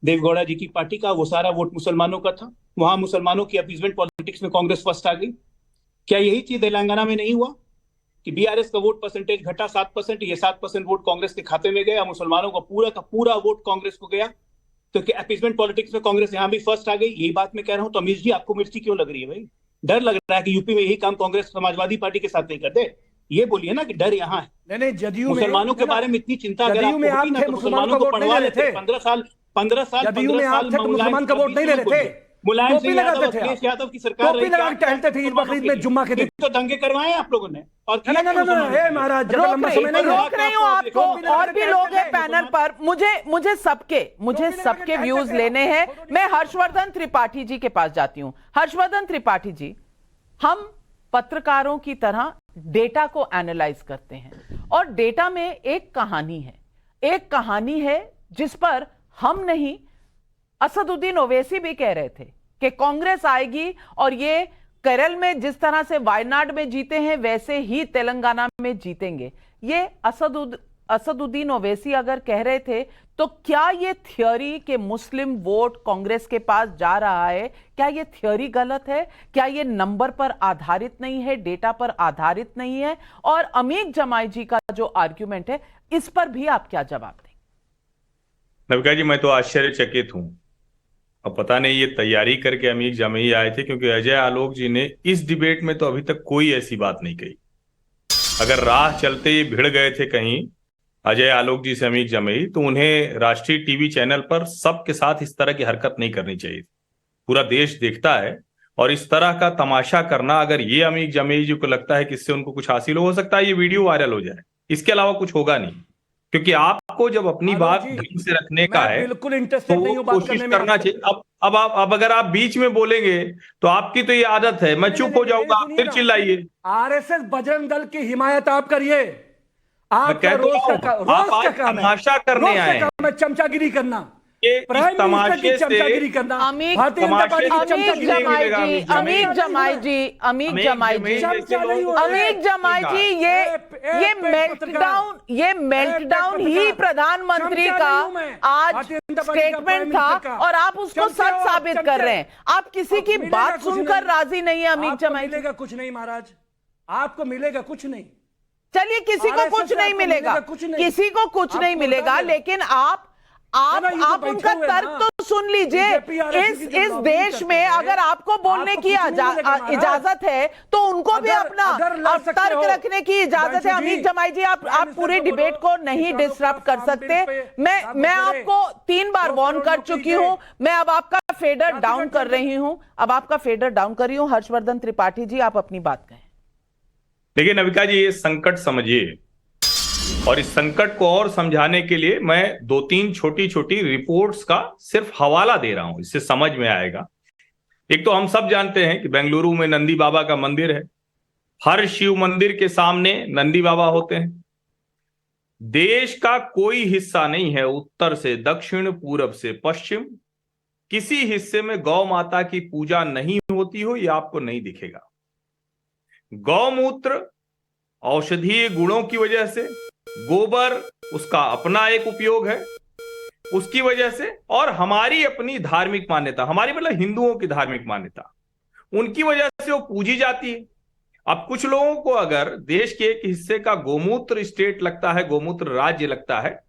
देवगौड़ा जी की पार्टी का वो सारा वोट मुसलमानों का था। वहां मुसलमानों की अपीजमेंट पॉलिटिक्स में कांग्रेस फर्स्ट आ गई। क्या यही चीज तेलंगाना में नहीं हुआ कि बीआरएस का वोट परसेंटेज घटा 7%, ये 7% वोट कांग्रेस के खाते में गया, मुसलमानों का पूरा वोट कांग्रेस को गया? तो क्या अपीजमेंट पॉलिटिक्स में कांग्रेस यहां भी फर्स्ट आ गई? यही बात मैं कह रहा हूं। तो अमीश जी, आपको मिर्ची क्यों लग रही है भाई? डर लग रहा है कि यूपी में यही काम कांग्रेस समाजवादी पार्टी के साथ नहीं करते? ये बोलिए ना कि डर यहाँ है। नहीं, जदयू मुसलमानों के बारे में इतनी चिंता अगर आपको होती ना तो मुसलमानों को पढ़वा लेते। 15 साल मुसलमान का वोट नहीं ले रहे थे। मुलायम सिंह यादव, अखिलेश यादव की सरकार रही, टहलते थे ईद बकरीद में, जुम्मा के दिन तो दंगे करवाए आप लोगों ने। और महाराज रोक रही हूँ आपको, और भी लोग हैं पैनल पर। मुझे सबके व्यूज लेने हैं। मैं हर्षवर्धन त्रिपाठी जी के पास जाती हूँ। हर्षवर्धन त्रिपाठी जी, हम पत्रकारों की तरह डेटा को एनालाइज करते हैं और डेटा में एक कहानी है जिस पर हम नहीं, असदुद्दीन ओवैसी भी कह रहे थे कि कांग्रेस आएगी और ये केरल में जिस तरह से वायनाड में जीते हैं वैसे ही तेलंगाना में जीतेंगे। ये असदुद्दीन ओवैसी अगर कह रहे थे तो क्या ये थियोरी कि मुस्लिम वोट कांग्रेस के पास जा रहा है, क्या ये थियोरी गलत है? क्या ये नंबर पर आधारित नहीं है, डेटा पर आधारित नहीं है? और अमीक जमाई जी का जो आर्ग्यूमेंट है, इस पर भी आप क्या जवाब दें? नविका जी, मैं तो आश्चर्यचकित हूं। अब पता नहीं ये तैयारी करके अमीक जमाई आए थे, क्योंकि अजय आलोक जी ने इस डिबेट में तो अभी तक कोई ऐसी बात नहीं कही। अगर राह चलते ये भिड़ गए थे कहीं अजय आलोक जी से अमीक जमाई, तो उन्हें राष्ट्रीय टीवी चैनल पर सबके साथ इस तरह की हरकत नहीं करनी चाहिए। पूरा देश देखता है और इस तरह का तमाशा करना, अगर ये अमीक जमाई जी को लगता है कि इससे उनको कुछ हासिल हो सकता है, ये वीडियो वायरल हो जाए, इसके अलावा कुछ होगा नहीं। क्योंकि आपको जब अपनी बात ढंग से रखने का है बिल्कुल तो कोशिश करना चाहिए। अब अब अगर आप बीच में बोलेंगे तो आपकी तो ये आदत है, मैं चुप हो जाऊंगा, आप फिर चिल्लाइए। आरएसएस बजरंग दल की हिमायत आप करिए। आप तमाशा करने आए हैं, चमचागिरी करना, प्राइम मिनिस्टर की चमचागिरी करना। अमीक जमाई जी, ये मेल्टडाउन ही प्रधानमंत्री का आज स्टेटमेंट था और आप उसको सच साबित कर रहे हैं। आप किसी की बात सुनकर राजी नहीं है अमीक जमाई जी। मिलेगा कुछ नहीं महाराज, आपको मिलेगा कुछ नहीं। चलिए, किसी को कुछ नहीं मिलेगा, किसी को कुछ नहीं मिलेगा, लेकिन आप उनका तर्क तो सुन लीजिए। इस देश में अगर आपको बोलने की इजाजत है तो उनको भी अपना तर्क रखने की इजाजत है। अमीक जमाई जी, आप पूरे डिबेट को नहीं डिस्टर्ब कर सकते। मैं आपको 3 बार वार्न कर चुकी हूं। मैं अब आपका फेडर डाउन कर रही हूं। हर्षवर्धन त्रिपाठी जी, आप अपनी बात कहें। देखिए नविका जी, ये संकट समझिए, और इस संकट को और समझाने के लिए मैं 2-3 छोटी छोटी रिपोर्ट्स का सिर्फ हवाला दे रहा हूं, इससे समझ में आएगा। एक तो हम सब जानते हैं कि बेंगलुरु में नंदी बाबा का मंदिर है। हर शिव मंदिर के सामने नंदी बाबा होते हैं। देश का कोई हिस्सा नहीं है, उत्तर से दक्षिण, पूरब से पश्चिम, किसी हिस्से में गौ माता की पूजा नहीं होती हो, यह आपको नहीं दिखेगा। गौमूत्र औषधीय गुणों की वजह से, गोबर उसका अपना एक उपयोग है, उसकी वजह से, और हमारी अपनी धार्मिक मान्यता, हमारी मतलब हिंदुओं की धार्मिक मान्यता, उनकी वजह से वो पूजी जाती है। अब कुछ लोगों को अगर देश के एक हिस्से का गोमूत्र स्टेट लगता है, गोमूत्र राज्य लगता है,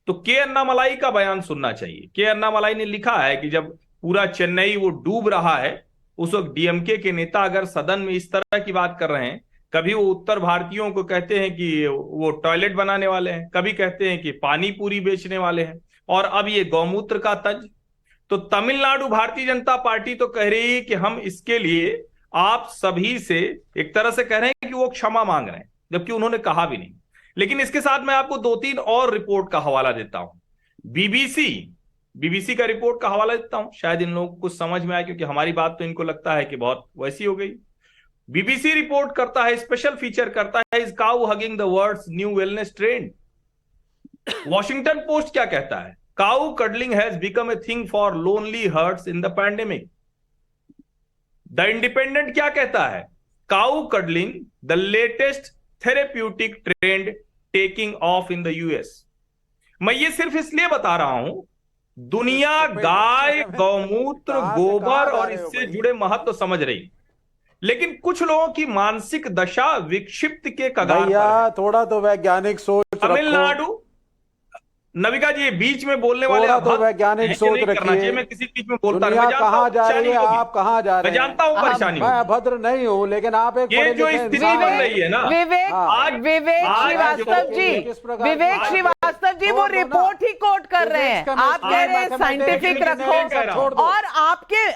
तो के अन्नामलाई का बयान सुनना चाहिए। के अन्नामलाई ने लिखा है कि जब पूरा चेन्नई वो डूब रहा है, उस वक्त डीएमके के नेता अगर सदन में इस तरह की बात कर रहे हैं, कभी वो उत्तर भारतीयों को कहते हैं कि वो टॉयलेट बनाने वाले हैं, कभी कहते हैं कि पानी पूरी बेचने वाले हैं, और अब ये गौमूत्र का तंज। तो तमिलनाडु भारतीय जनता पार्टी तो कह रही है कि हम इसके लिए आप सभी से एक तरह से कह रहे हैं कि वो क्षमा मांग रहे हैं, जबकि उन्होंने कहा भी नहीं। लेकिन इसके साथ मैं आपको 2-3 और रिपोर्ट का हवाला देता हूं। बीबीसी का रिपोर्ट का हवाला देता हूं, शायद इन लोगों को कुछ समझ में आए, क्योंकि हमारी बात तो इनको लगता है कि बहुत वैसी हो गई। बीबीसी रिपोर्ट करता है, स्पेशल फीचर करता है, is cow hugging the world's new wellness trend. Washington Post क्या कहता है? Cow cuddling has become a thing for lonely hearts in the pandemic. The independent क्या कहता है? Cow cuddling the latest therapeutic trend taking off in the US. मैं ये सिर्फ इसलिए बता रहा हूं, दुनिया गाय, गौमूत्र, गोबर और इससे जुड़े महत्व समझ रही, लेकिन कुछ लोगों की मानसिक दशा विक्षिप्त के कगार पर है। थोड़ा तो वैज्ञानिक सोच, तमिलनाडु, नविका जी बीच में बोलने वाले तो वैज्ञानिक सोच रखिए। मैं किसी बीच में बोलता नहीं, कहाँ जा रही है, आप कहाँ जा रहे हैं? मैं जानता हूँ परेशानी, मैं अभद्र नहीं हूँ, लेकिन आप एक ये जो स्थिति बन रही है ना, विवेक श्रीवास्तव जी वो रिपोर्ट ही कोट कर रहे हैं। आप कह रहे हैं साइंटिफिक रखो, और आपके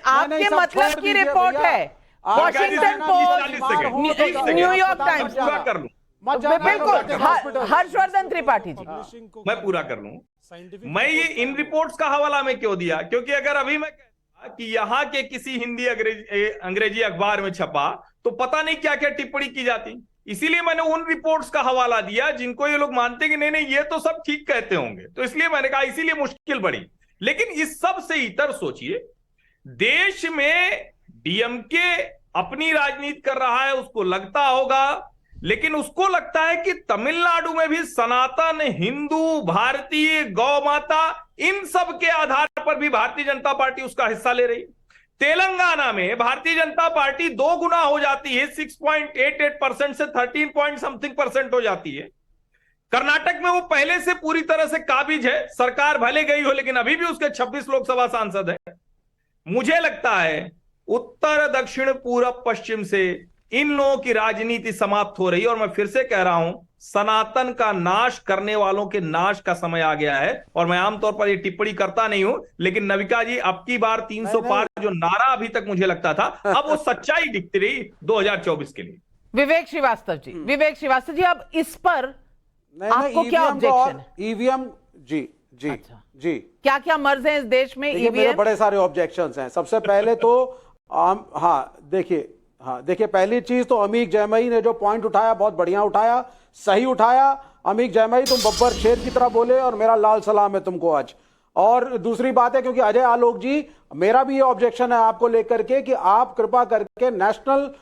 मतलब की रिपोर्ट है वॉशिंगटन पोस्ट, न्यूयॉर्क टाइम्स। पूरा कर लूं, बिल्कुल, हर्षवर्धन त्रिपाठी जी, मैं पूरा कर लूं। मैं ये इन रिपोर्ट्स का हवाला में क्यों दिया? क्योंकि अगर अभी मैं कहता कि यहां के किसी हिंदी अंग्रेजी अखबार में छपा तो पता नहीं क्या क्या टिप्पणी की जाती। इसीलिए मैंने उन रिपोर्ट्स का हवाला दिया जिनको ये लोग मानते हैं कि नहीं नहीं ये तो सब ठीक कहते होंगे, तो इसलिए मैंने कहा, इसीलिए मुश्किल बढ़ी। लेकिन इस सब से इतर सोचिए, देश में डीएमके अपनी राजनीति कर रहा है, उसको लगता होगा, लेकिन उसको लगता है कि तमिलनाडु में भी सनातन, हिंदू, भारतीय, गौ माता, इन सब के आधार पर भी भारतीय जनता पार्टी उसका हिस्सा ले रही। तेलंगाना में भारतीय जनता पार्टी 2 गुना हो जाती है, 6.88% से 13% हो जाती है। कर्नाटक में वो पहले से पूरी तरह से काबिज है, सरकार भले गई हो लेकिन अभी भी उसके 26 लोकसभा सांसद है। मुझे लगता है उत्तर, दक्षिण, पूरब, पश्चिम से इन लोगों की राजनीति समाप्त हो रही है, और मैं फिर से कह रहा हूं, सनातन का नाश करने वालों के नाश का समय आ गया है। और मैं आमतौर पर ये टिप्पणी करता नहीं हूं, लेकिन नविका जी अब की बार 300 पार जो नारा अभी तक मुझे लगता था, अब वो सच्चाई दिखती रही 2024 के लिए। विवेक श्रीवास्तव जी, अब इस पर आपको क्या ऑब्जेक्शन है? ईवीएम जी जी अच्छा। जी क्या क्या मर्ज हैं इस देश में? देखिए, मेरे बड़े सारे ऑब्जेक्शंस हैं। सबसे पहले तो देखिए पहली चीज तो अमीक जैमई ने जो पॉइंट उठाया बहुत बढ़िया उठाया, सही उठाया। अमीक जैमई, तुम बब्बर शेर की तरह बोले और मेरा लाल सलाम है तुमको आज। और दूसरी बात है, क्योंकि अजय आलोक जी, मेरा भी ये ऑब्जेक्शन है आपको लेकर के कि आप कृपा करके नेशनल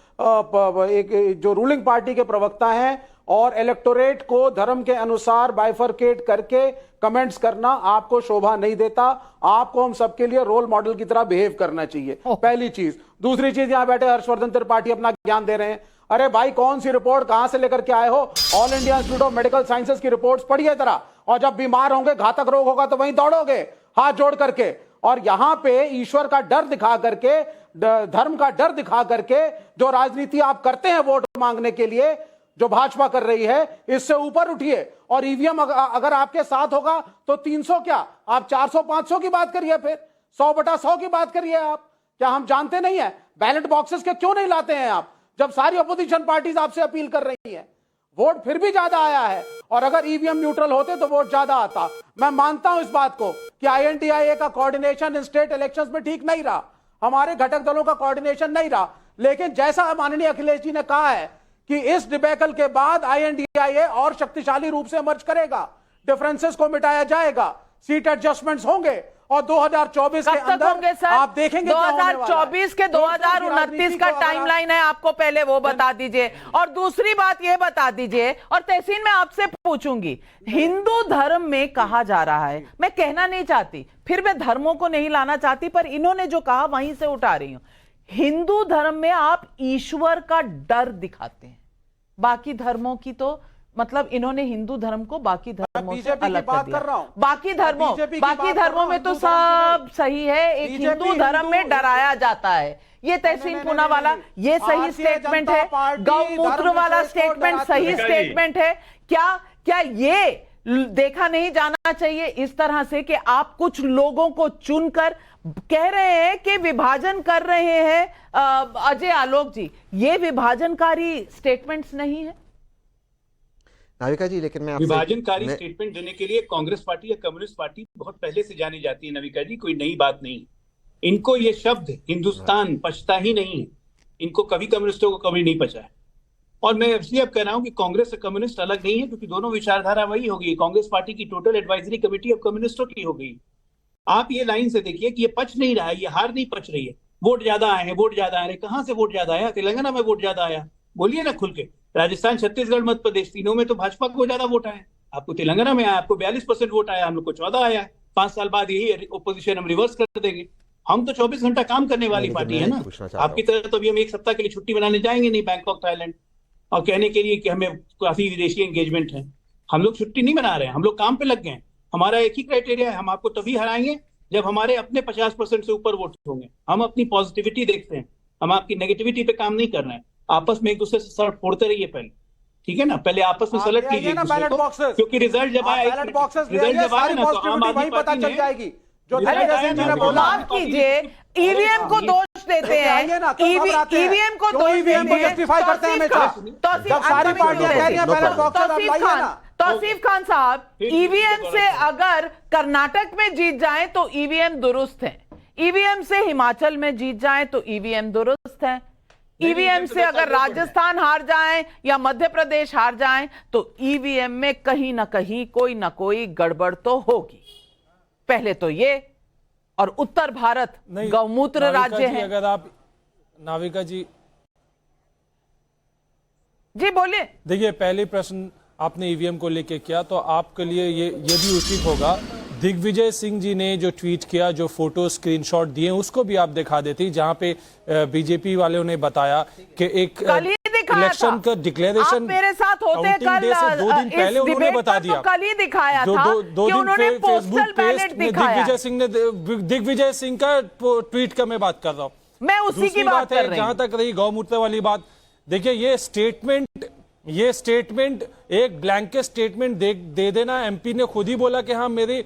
एक जो रूलिंग पार्टी के प्रवक्ता हैं और इलेक्टोरेट को धर्म के अनुसार बाइफरकेट करके कमेंट्स करना आपको शोभा नहीं देता। आपको हम सबके लिए रोल मॉडल की तरह बिहेव करना चाहिए, पहली चीज। दूसरी चीज, यहां बैठे हर्षवर्धन त्रिपाठी अपना ज्ञान दे रहे हैं। अरे भाई, कौन सी रिपोर्ट कहां से लेकर के आए हो? All India institute of medical sciences की रिपोर्ट्स पढ़िए जरा, और जब बीमार होंगे, घातक रोग होगा तो वहीं दौड़ोगे हाथ जोड़ करके। और यहां पे ईश्वर का डर दिखा करके, धर्म का डर दिखा करके जो राजनीति आप करते हैं वोट मांगने के लिए, जो भाजपा कर रही है, इससे ऊपर उठिए। और ईवीएम अगर आपके साथ होगा तो 300 क्या, आप 400-500 की बात करिए, फिर 100/100 की बात करिए। आप क्या हम जानते नहीं है बैलेट बॉक्सेस के क्यों नहीं लाते हैं आप, जब सारी अपोजिशन पार्टीज आपसे अपील कर रही है? वोट फिर भी ज्यादा आया है, और अगर ईवीएम न्यूट्रल होते तो वोट ज्यादा आता। मैं मानता हूं इस बात को कि INTIA का कोऑर्डिनेशन इन स्टेट इलेक्शंस में ठीक नहीं रहा, हमारे घटक दलों का कोऑर्डिनेशन नहीं रहा। लेकिन जैसा माननीय अखिलेश जी ने कहा है कि इस डिबेकल के बाद INTIA और शक्तिशाली रूप से इमर्ज करेगा, डिफरेंसेस को मिटाया जाएगा, सीट एडजस्टमेंट्स होंगे, और 2024 के अंदर आप देखेंगे 2024 के 2029 का टाइमलाइन है, आपको पहले वो बता दीजिए। और दूसरी बात ये बता दीजिए, और तहसीन मैं आपसे पूछूंगी, हिंदू धर्म में कहा जा रहा है, मैं कहना नहीं चाहती, फिर मैं धर्मों को नहीं लाना चाहती, पर इन्होंने जो कहा वहीं से उठा रही हूं। हिंदू धर्म में आप ईश्वर का डर दिखाते हैं, बाकी धर्मों की तो मतलब इन्होंने हिंदू धर्म को बाकी धर्मों से अलग कर दिया। बाकी धर्मों में तो सब सही है, एक हिंदू धर्म में डराया जाता है। ये तहसीन पूनावाला, ये सही स्टेटमेंट है। गौमूत्र वाला स्टेटमेंट सही स्टेटमेंट है। क्या ये देखा नहीं जाना चाहिए इस तरह से कि आप कुछ लोगों को चुनकर कह रहे हैं कि विभाजन कर रहे हैं? अजय आलोक जी, ये विभाजनकारी स्टेटमेंट्स नहीं है नाविका जी। लेकिन मैं विभाजनकारी स्टेटमेंट देने के लिए कांग्रेस पार्टी या कम्युनिस्ट पार्टी बहुत पहले से जानी जाती है नाविका जी, कोई नई बात नहीं। इनको ये शब्द हिंदुस्तान पचता ही नहीं है, इनको कभी कम्युनिस्टों को कभी नहीं पचा है। और मैं इसलिए अब कह रहा हूं कि कांग्रेस और कम्युनिस्ट अलग नहीं है, क्योंकि दोनों विचारधारा वही होगी। कांग्रेस पार्टी की टोटल एडवाइजरी कमेटी अब कम्युनिस्टों की हो गई। आप ये लाइन से देखिए कि ये पच नहीं रहा है, ये हार नहीं पच रही है। वोट ज्यादा आए हैं, वोट ज्यादा आ रहे, कहां से वोट ज्यादा आया? तेलंगाना में वोट ज्यादा आया, बोलिए ना खुल के। राजस्थान, छत्तीसगढ़, मध्य प्रदेश, तीनों में तो भाजपा को ज्यादा वोट आया। आपको तेलंगाना में आया, आपको 42% वोट आया, हम लोग को 14 आया। 5 साल बाद यही ओपोजिशन हम रिवर्स कर देंगे। हम तो 24 घंटा काम करने वाली पार्टी है ना। आपकी तरह तो अभी हम एक सप्ताह के लिए छुट्टी बनाने जाएंगे नहीं बैंकॉक, थाईलैंड, और कहने के लिए कि हमें काफी विदेशी एंगेजमेंट है। हम लोग छुट्टी नहीं बना रहे हैं, हम लोग काम पे लग गए हैं। हमारा एक ही क्राइटेरिया है, हम आपको तभी हराएंगे जब हमारे अपने 50% से ऊपर वोट होंगे। हम अपनी पॉजिटिविटी देखते हैं, हम आपकी नेगेटिविटी पे काम नहीं कर रहे हैं। आपस में एक दूसरे से सलट फोड़ते रहिए पहले, ठीक है ना? पहले आपस में सलट कीजिए क्योंकि रिजल्ट जब आया ना तो आम आदमी पार्टी चल जाएगी। जो माफ कीजिए, ईवीएम को दोष देते हैं, ईवीएम को दोष जस्टिफाई करते हैं जब सारी पार्टियां कह रही हैं बैलेट बॉक्स। तौसीफ खान साहब, ईवीएम से अगर कर्नाटक में जीत जाएं तो ईवीएम दुरुस्त है, ईवीएम से हिमाचल में जीत जाएं तो ईवीएम दुरुस्त है, ईवीएम से अगर राजस्थान हार जाएं या मध्य प्रदेश हार जाएं तो ईवीएम में कहीं ना कहीं कोई ना कोई गड़बड़ तो होगी। पहले तो ये, और उत्तर भारत गौमूत्र राज्य है। अगर आप नाविका जी बोलिए। देखिए, पहले प्रश्न आपने ईवीएम को लेके किया, तो आपके लिए ये भी उचित होगा, दिग्विजय सिंह जी ने जो ट्वीट किया, जो फोटो स्क्रीनशॉट दिए, उसको भी आप दिखा देती, जहां पे बीजेपी वालों ने बताया कि एक इलेक्शन का डिक्लेरेशन मेरे साथ होते कल 2 दिन पहले उन्होंने बता दिया, कल ही दिखाया था कि उन्होंने पोस्टल बैलेट दिखाया। दिग्विजय सिंह का ट्वीट का मैं बात कर रहा हूं, मैं उसी की बात कर रही हूं। जहां तक रही गौमूत्र वाली बात, देखिए ये स्टेटमेंट एक ब्लैंकेट स्टेटमेंट दे देना। एमपी ने खुद ही बोला कि हाँ, मेरे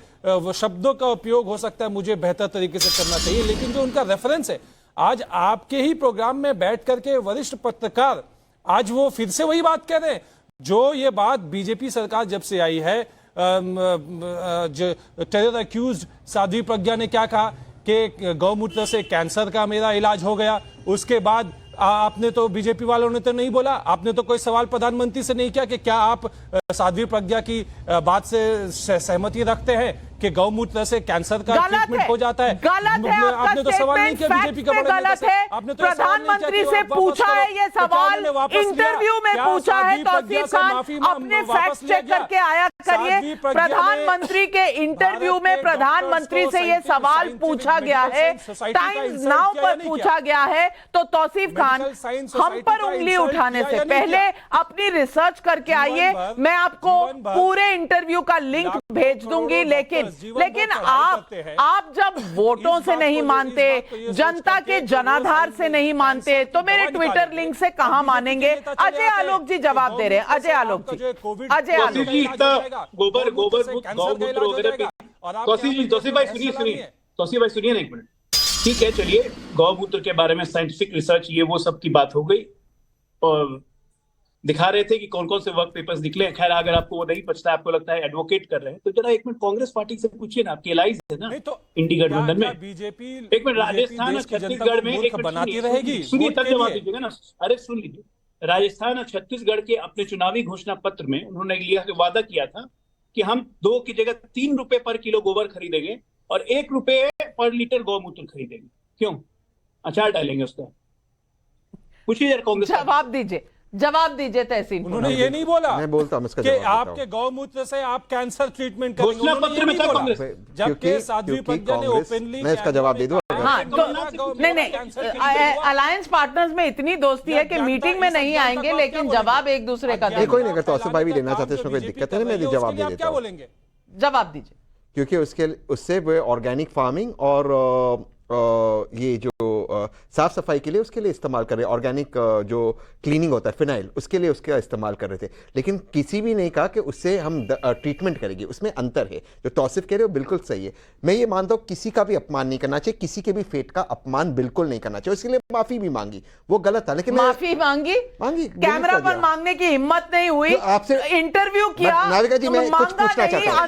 शब्दों का उपयोग हो सकता है, मुझे बेहतर तरीके से करना चाहिए, लेकिन जो उनका रेफरेंस है, आज आपके ही प्रोग्राम में बैठ करके वरिष्ठ पत्रकार आज वो फिर से वही बात कह रहे हैं, जो ये बात बीजेपी सरकार जब से आई है टेरर अक्यूज साध्वी प्रज्ञा ने क्या कहा कि गौमूत्र से कैंसर का मेरा इलाज हो गया। उसके बाद आपने तो बीजेपी वालों ने तो नहीं बोला, आपने तो कोई सवाल प्रधानमंत्री से नहीं किया कि क्या आप साध्वी प्रज्ञा की बात से सहमति रखते हैं कि गौमूत्र से कैंसर का ट्रीटमेंट हो जाता है। गलत है, आपने तो सवाल नहीं किया बीजेपी का गलत है। प्रधानमंत्री से पूछा है ये सवाल, इंटरव्यू में पूछा है तौसीफ खान, अपने फैक्ट चेक करके आया करिए। प्रधानमंत्री के इंटरव्यू में प्रधानमंत्री से ये सवाल पूछा गया है, टाइम्स नाउ पर पूछा गया है। तो तौसीफ खान, हम पर उंगली उठाने से पहले अपनी रिसर्च करके आइए। मैं आपको पूरे इंटरव्यू का लिंक भेज दूंगी, लेकिन आप जब वोटों से नहीं मानते, जनता के जनाधार से नहीं मानते, तो मेरे ट्विटर लिंक से कहां मानेंगे? अजय आलोक जी जवाब दे रहे हैं। अजय आलोक जी, अजय आलोक जी, गोबर गौमूत्र वगैरह। तौसीफ भाई सुनिए ना एक मिनट। ठीक है, चलिए, गौमूत्र के बारे में साइंटिफिक रिसर्च ये वो सब की बात हो गई, और दिखा रहे थे कि कौन कौन से वर्क पेपर्स निकले। खैर, अगर आपको वो नहीं पछता, आपको लगता है एडवोकेट कर रहे हैं, तो जरा एक मिनट कांग्रेस पार्टी से पूछिए ना, आपकी एलाइज है ना इंडी गठबंधन में। बीजेपी एक मिनट, राजस्थान और छत्तीसगढ़ में बनाती रहेगी, सुनिए तब जवाब दीजिएगा ना। अरे सुन लीजिए, राजस्थान और छत्तीसगढ़ के अपने चुनावी घोषणा पत्र में उन्होंने वादा किया था कि हम 2 की जगह 3 रुपए पर किलो गोबर खरीदेंगे और 1 रुपए पर लीटर गौमूत्र खरीदेंगे। क्यों? अचार डालेंगे उसका। पूछिए जरा कांग्रेस। जवाब दीजिए तहसीन। उन्होंने ये नहीं बोला, मैं बोलता हूं इसका कि जवाब आपके गौमूत्र से आप कैंसर ट्रीटमेंट करेंगे। घोषणा पत्र में था कांग्रेस, जबकि साध्वी प्रज्ञा ने ओपनली। मैं इसका जवाब दे दूं। हाँ, तो नहीं, अलायंस पार्टनर्स में इतनी दोस्ती है कि मीटिंग में नहीं आएंगे, लेकिन जवाब एक दूसरे का देंगे। कोई नहीं, अगर तौसीफ भाई भी देना चाहते हैं, उसमें कोई दिक्कत है, मैं जवाब दे देता हूं। जवाब दीजिए। क्योंकि उससे वो ऑर्गेनिक फार्मिंग और ये जो साफ सफाई के लिए उसके लिए इस्तेमाल कर रहे हैं, ऑर्गेनिक जो क्लीनिंग होता है फिनाइल, उसके लिए उसका इस्तेमाल कर रहे थे। लेकिन किसी भी नहीं कहा कि उससे हम ट्रीटमेंट करेंगे, उसमें अंतर है। जो तौसीफ कह रहे हो बिल्कुल सही है। मैं ये मानता हूँ किसी का भी अपमान नहीं करना चाहिए, किसी के भी फेट का अपमान बिल्कुल नहीं करना चाहिए। उसके लिए माफी भी मांगी, वो गलत था, लेकिन माफी मांगी कैमरा पर मांगने की हिम्मत नहीं हुई। आपसे इंटरव्यू किया, नाविका जी मैं कुछ पूछना चाहता हूँ,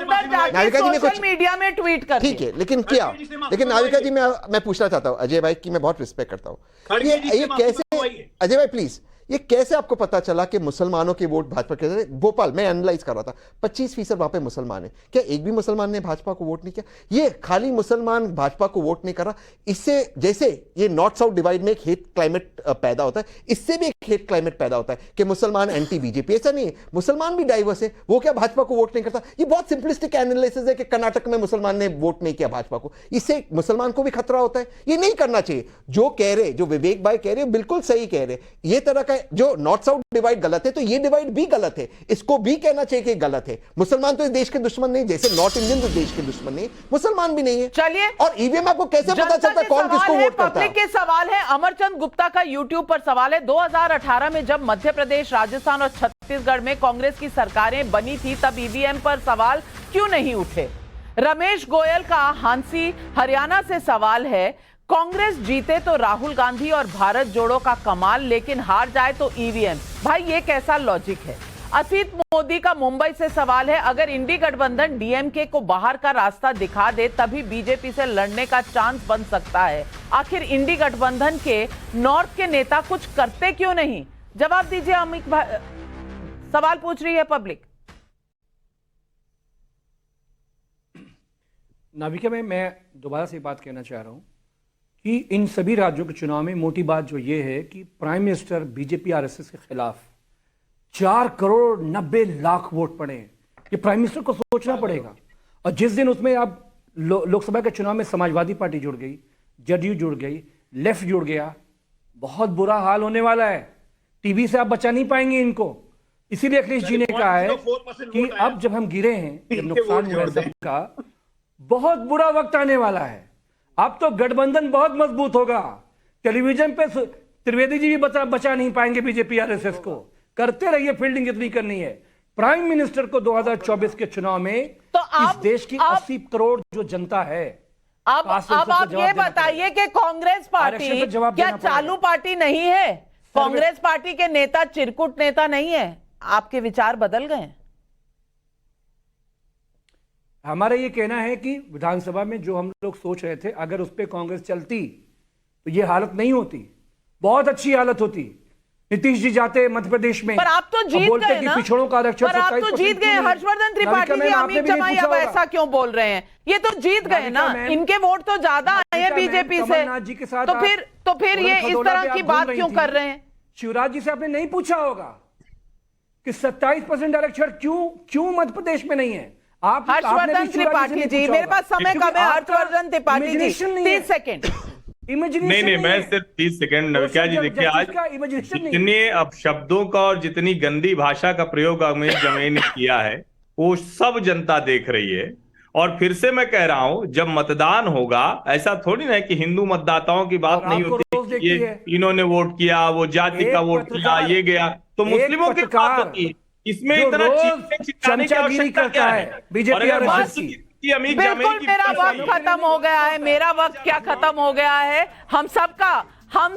नाविका जी में सोशल मीडिया में ट्वीट कर, ठीक है, लेकिन क्या, लेकिन नाविका जी मैं पूछना चाहता हूं, अजय भाई की मैं बहुत रिस्पेक्ट करता हूं, ये कैसे, अजय भाई प्लीज, ये कैसे आपको पता चला कि मुसलमानों के वोट भाजपा के? भोपाल में एनालाइज कर रहा था, 25% वहां पे मुसलमान है, क्या एक भी मुसलमान ने भाजपा को वोट नहीं किया? ये खाली मुसलमान भाजपा को वोट नहीं कर रहा, इससे जैसे ये नॉर्थ साउथ डिवाइड में एक हेट क्लाइमेट पैदा होता है, इससे भी एक हेट क्लाइमेट पैदा होता है कि मुसलमान एंटी बीजेपी। ऐसा नहीं है, मुसलमान भी डाइवर्स है, वो क्या भाजपा को वोट नहीं करता? ये बहुत सिंपलिस्टिक एनालिसिस है कि कर्नाटक में मुसलमान ने वोट नहीं किया भाजपा को, इससे मुसलमान को भी खतरा होता है। ये नहीं करना चाहिए। जो कह रहे, जो विवेक भाई कह रहे बिल्कुल सही कह रहे, ये तरह का जो नॉर्थ साउथ डिवाइड गलत है, तो ये डिवाइड भी गलत है, इसको भी कहना चाहिए कि गलत है। मुसलमान तो इस देश के दुश्मन नहीं, जैसे नॉर्थ इंडियन इस देश के दुश्मन नहीं, मुसलमान भी नहीं है। चलिए, और ईवीएम आपको कैसे पता चलता है कौन किसको वोट करता है? पब्लिक के सवाल है। अमरचंद गुप्ता का यूट्यूब पर सवाल है, 2018 में जब मध्य प्रदेश, राजस्थान और छत्तीसगढ़ में कांग्रेस की सरकारें बनी थी, तब ईवीएम पर सवाल क्यों नहीं उठे? रमेश गोयल का हांसी हरियाणा से सवाल है, कांग्रेस जीते तो राहुल गांधी और भारत जोड़ो का कमाल, लेकिन हार जाए तो ईवीएम। भाई ये कैसा लॉजिक है? असित मोदी का मुंबई से सवाल है, अगर इंडी गठबंधन डीएमके को बाहर का रास्ता दिखा दे तभी बीजेपी से लड़ने का चांस बन सकता है। आखिर इंडी गठबंधन के नॉर्थ के नेता कुछ करते क्यों नहीं? जवाब दीजिए अमित भाई, सवाल पूछ रही है पब्लिक। नाविका में मैं दोबारा से बात कहना चाह रहा हूं कि इन सभी राज्यों के चुनाव में मोटी बात जो ये है कि प्राइम मिनिस्टर बीजेपी आरएसएस के खिलाफ 4,90,00,000 वोट पड़े हैं। ये प्राइम मिनिस्टर को सोचना पड़ेगा। और जिस दिन उसमें अब लोकसभा के चुनाव में समाजवादी पार्टी जुड़ गई, जदयू जुड़ गई, लेफ्ट जुड़ गया, बहुत बुरा हाल होने वाला है। टीवी से आप बचा नहीं पाएंगे इनको। इसीलिए अखिलेश जी ने कहा है कि अब जब हम गिरे हैं, जब नुकसान हुआ है सबका, बहुत बुरा वक्त आने वाला है। अब तो गठबंधन बहुत मजबूत होगा। टेलीविजन पे त्रिवेदी जी भी बचा नहीं पाएंगे बीजेपी आरएसएस को। करते रहिए फील्डिंग जितनी करनी है। प्राइम मिनिस्टर को 2024 के चुनाव में तो इस देश की 80 करोड़ जो जनता है, अब आप ये बताइए कि कांग्रेस पार्टी क्या चालू पार्टी नहीं है? कांग्रेस पार्टी के नेता चिरकुट नेता नहीं है? आपके विचार बदल गए? हमारा ये कहना है कि विधानसभा में जो हम लोग सोच रहे थे, अगर उस पर कांग्रेस चलती तो ये हालत नहीं होती, बहुत अच्छी हालत होती। नीतीश जी जाते मध्य प्रदेश में, पर आप तो जीत गए ना, पिछड़ों का आरक्षण, पर आप तो जीत गए। हर्षवर्धन त्रिपाठी जी, अमित जमाई अब ऐसा क्यों बोल रहे हैं? ये तो जीत गए ना, इनके वोट तो ज्यादा आए हैं बीजेपी से, तो फिर ये इस तरह की बात क्यों कर रहे हैं? शिवराज जी से आपने नहीं पूछा होगा कि 27% आरक्षण क्यों मध्य प्रदेश में नहीं है? आप हर्षवर्धन त्रिपाठी जी, मेरे पास समय कम है। हर्षवर्धन त्रिपाठी जी 30 सेकंड। नहीं, मैं सिर्फ 30 सेकंड। नविका जी देखिए, आज जितने अब शब्दों का और जितनी गंदी भाषा का प्रयोग अमित जमाई ने किया है, वो सब जनता देख रही है। और फिर से मैं कह रहा हूं, जब मतदान होगा, ऐसा थोड़ी ना है कि हिंदू मतदाताओं की बात नहीं होती, ये इन्होंने वोट किया, वो जाति का वोट किया, ये गया, तो मुस्लिमों की बात होती है। इसमें इतना चिल्लाने की आवश्यकता क्या है? बीजेपी बिल्कुल, मेरा वक्त खत्म हो गया है। मेरा वक्त क्या खत्म हो गया है? हम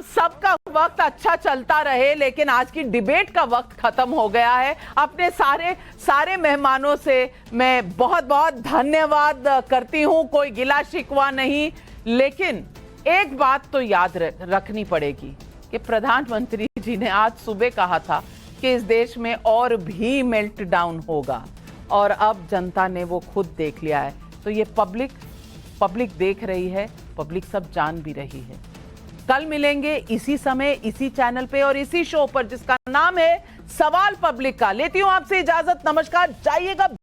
सबका वक्त अच्छा चलता रहे, लेकिन आज की डिबेट का वक्त खत्म हो गया है। अपने सारे मेहमानों से मैं बहुत बहुत धन्यवाद करती हूं, कोई गिला शिकवा नहीं। लेकिन एक बात तो याद रखनी पड़ेगी कि प्रधानमंत्री जी ने आज सुबह कहा था कि इस देश में और भी मेल्ट डाउन होगा, और अब जनता ने वो खुद देख लिया है। तो ये पब्लिक देख रही है, पब्लिक सब जान भी रही है। कल मिलेंगे इसी समय, इसी चैनल पे और इसी शो पर, जिसका नाम है सवाल पब्लिक का। लेती हूं आपसे इजाजत, नमस्कार। जाइएगा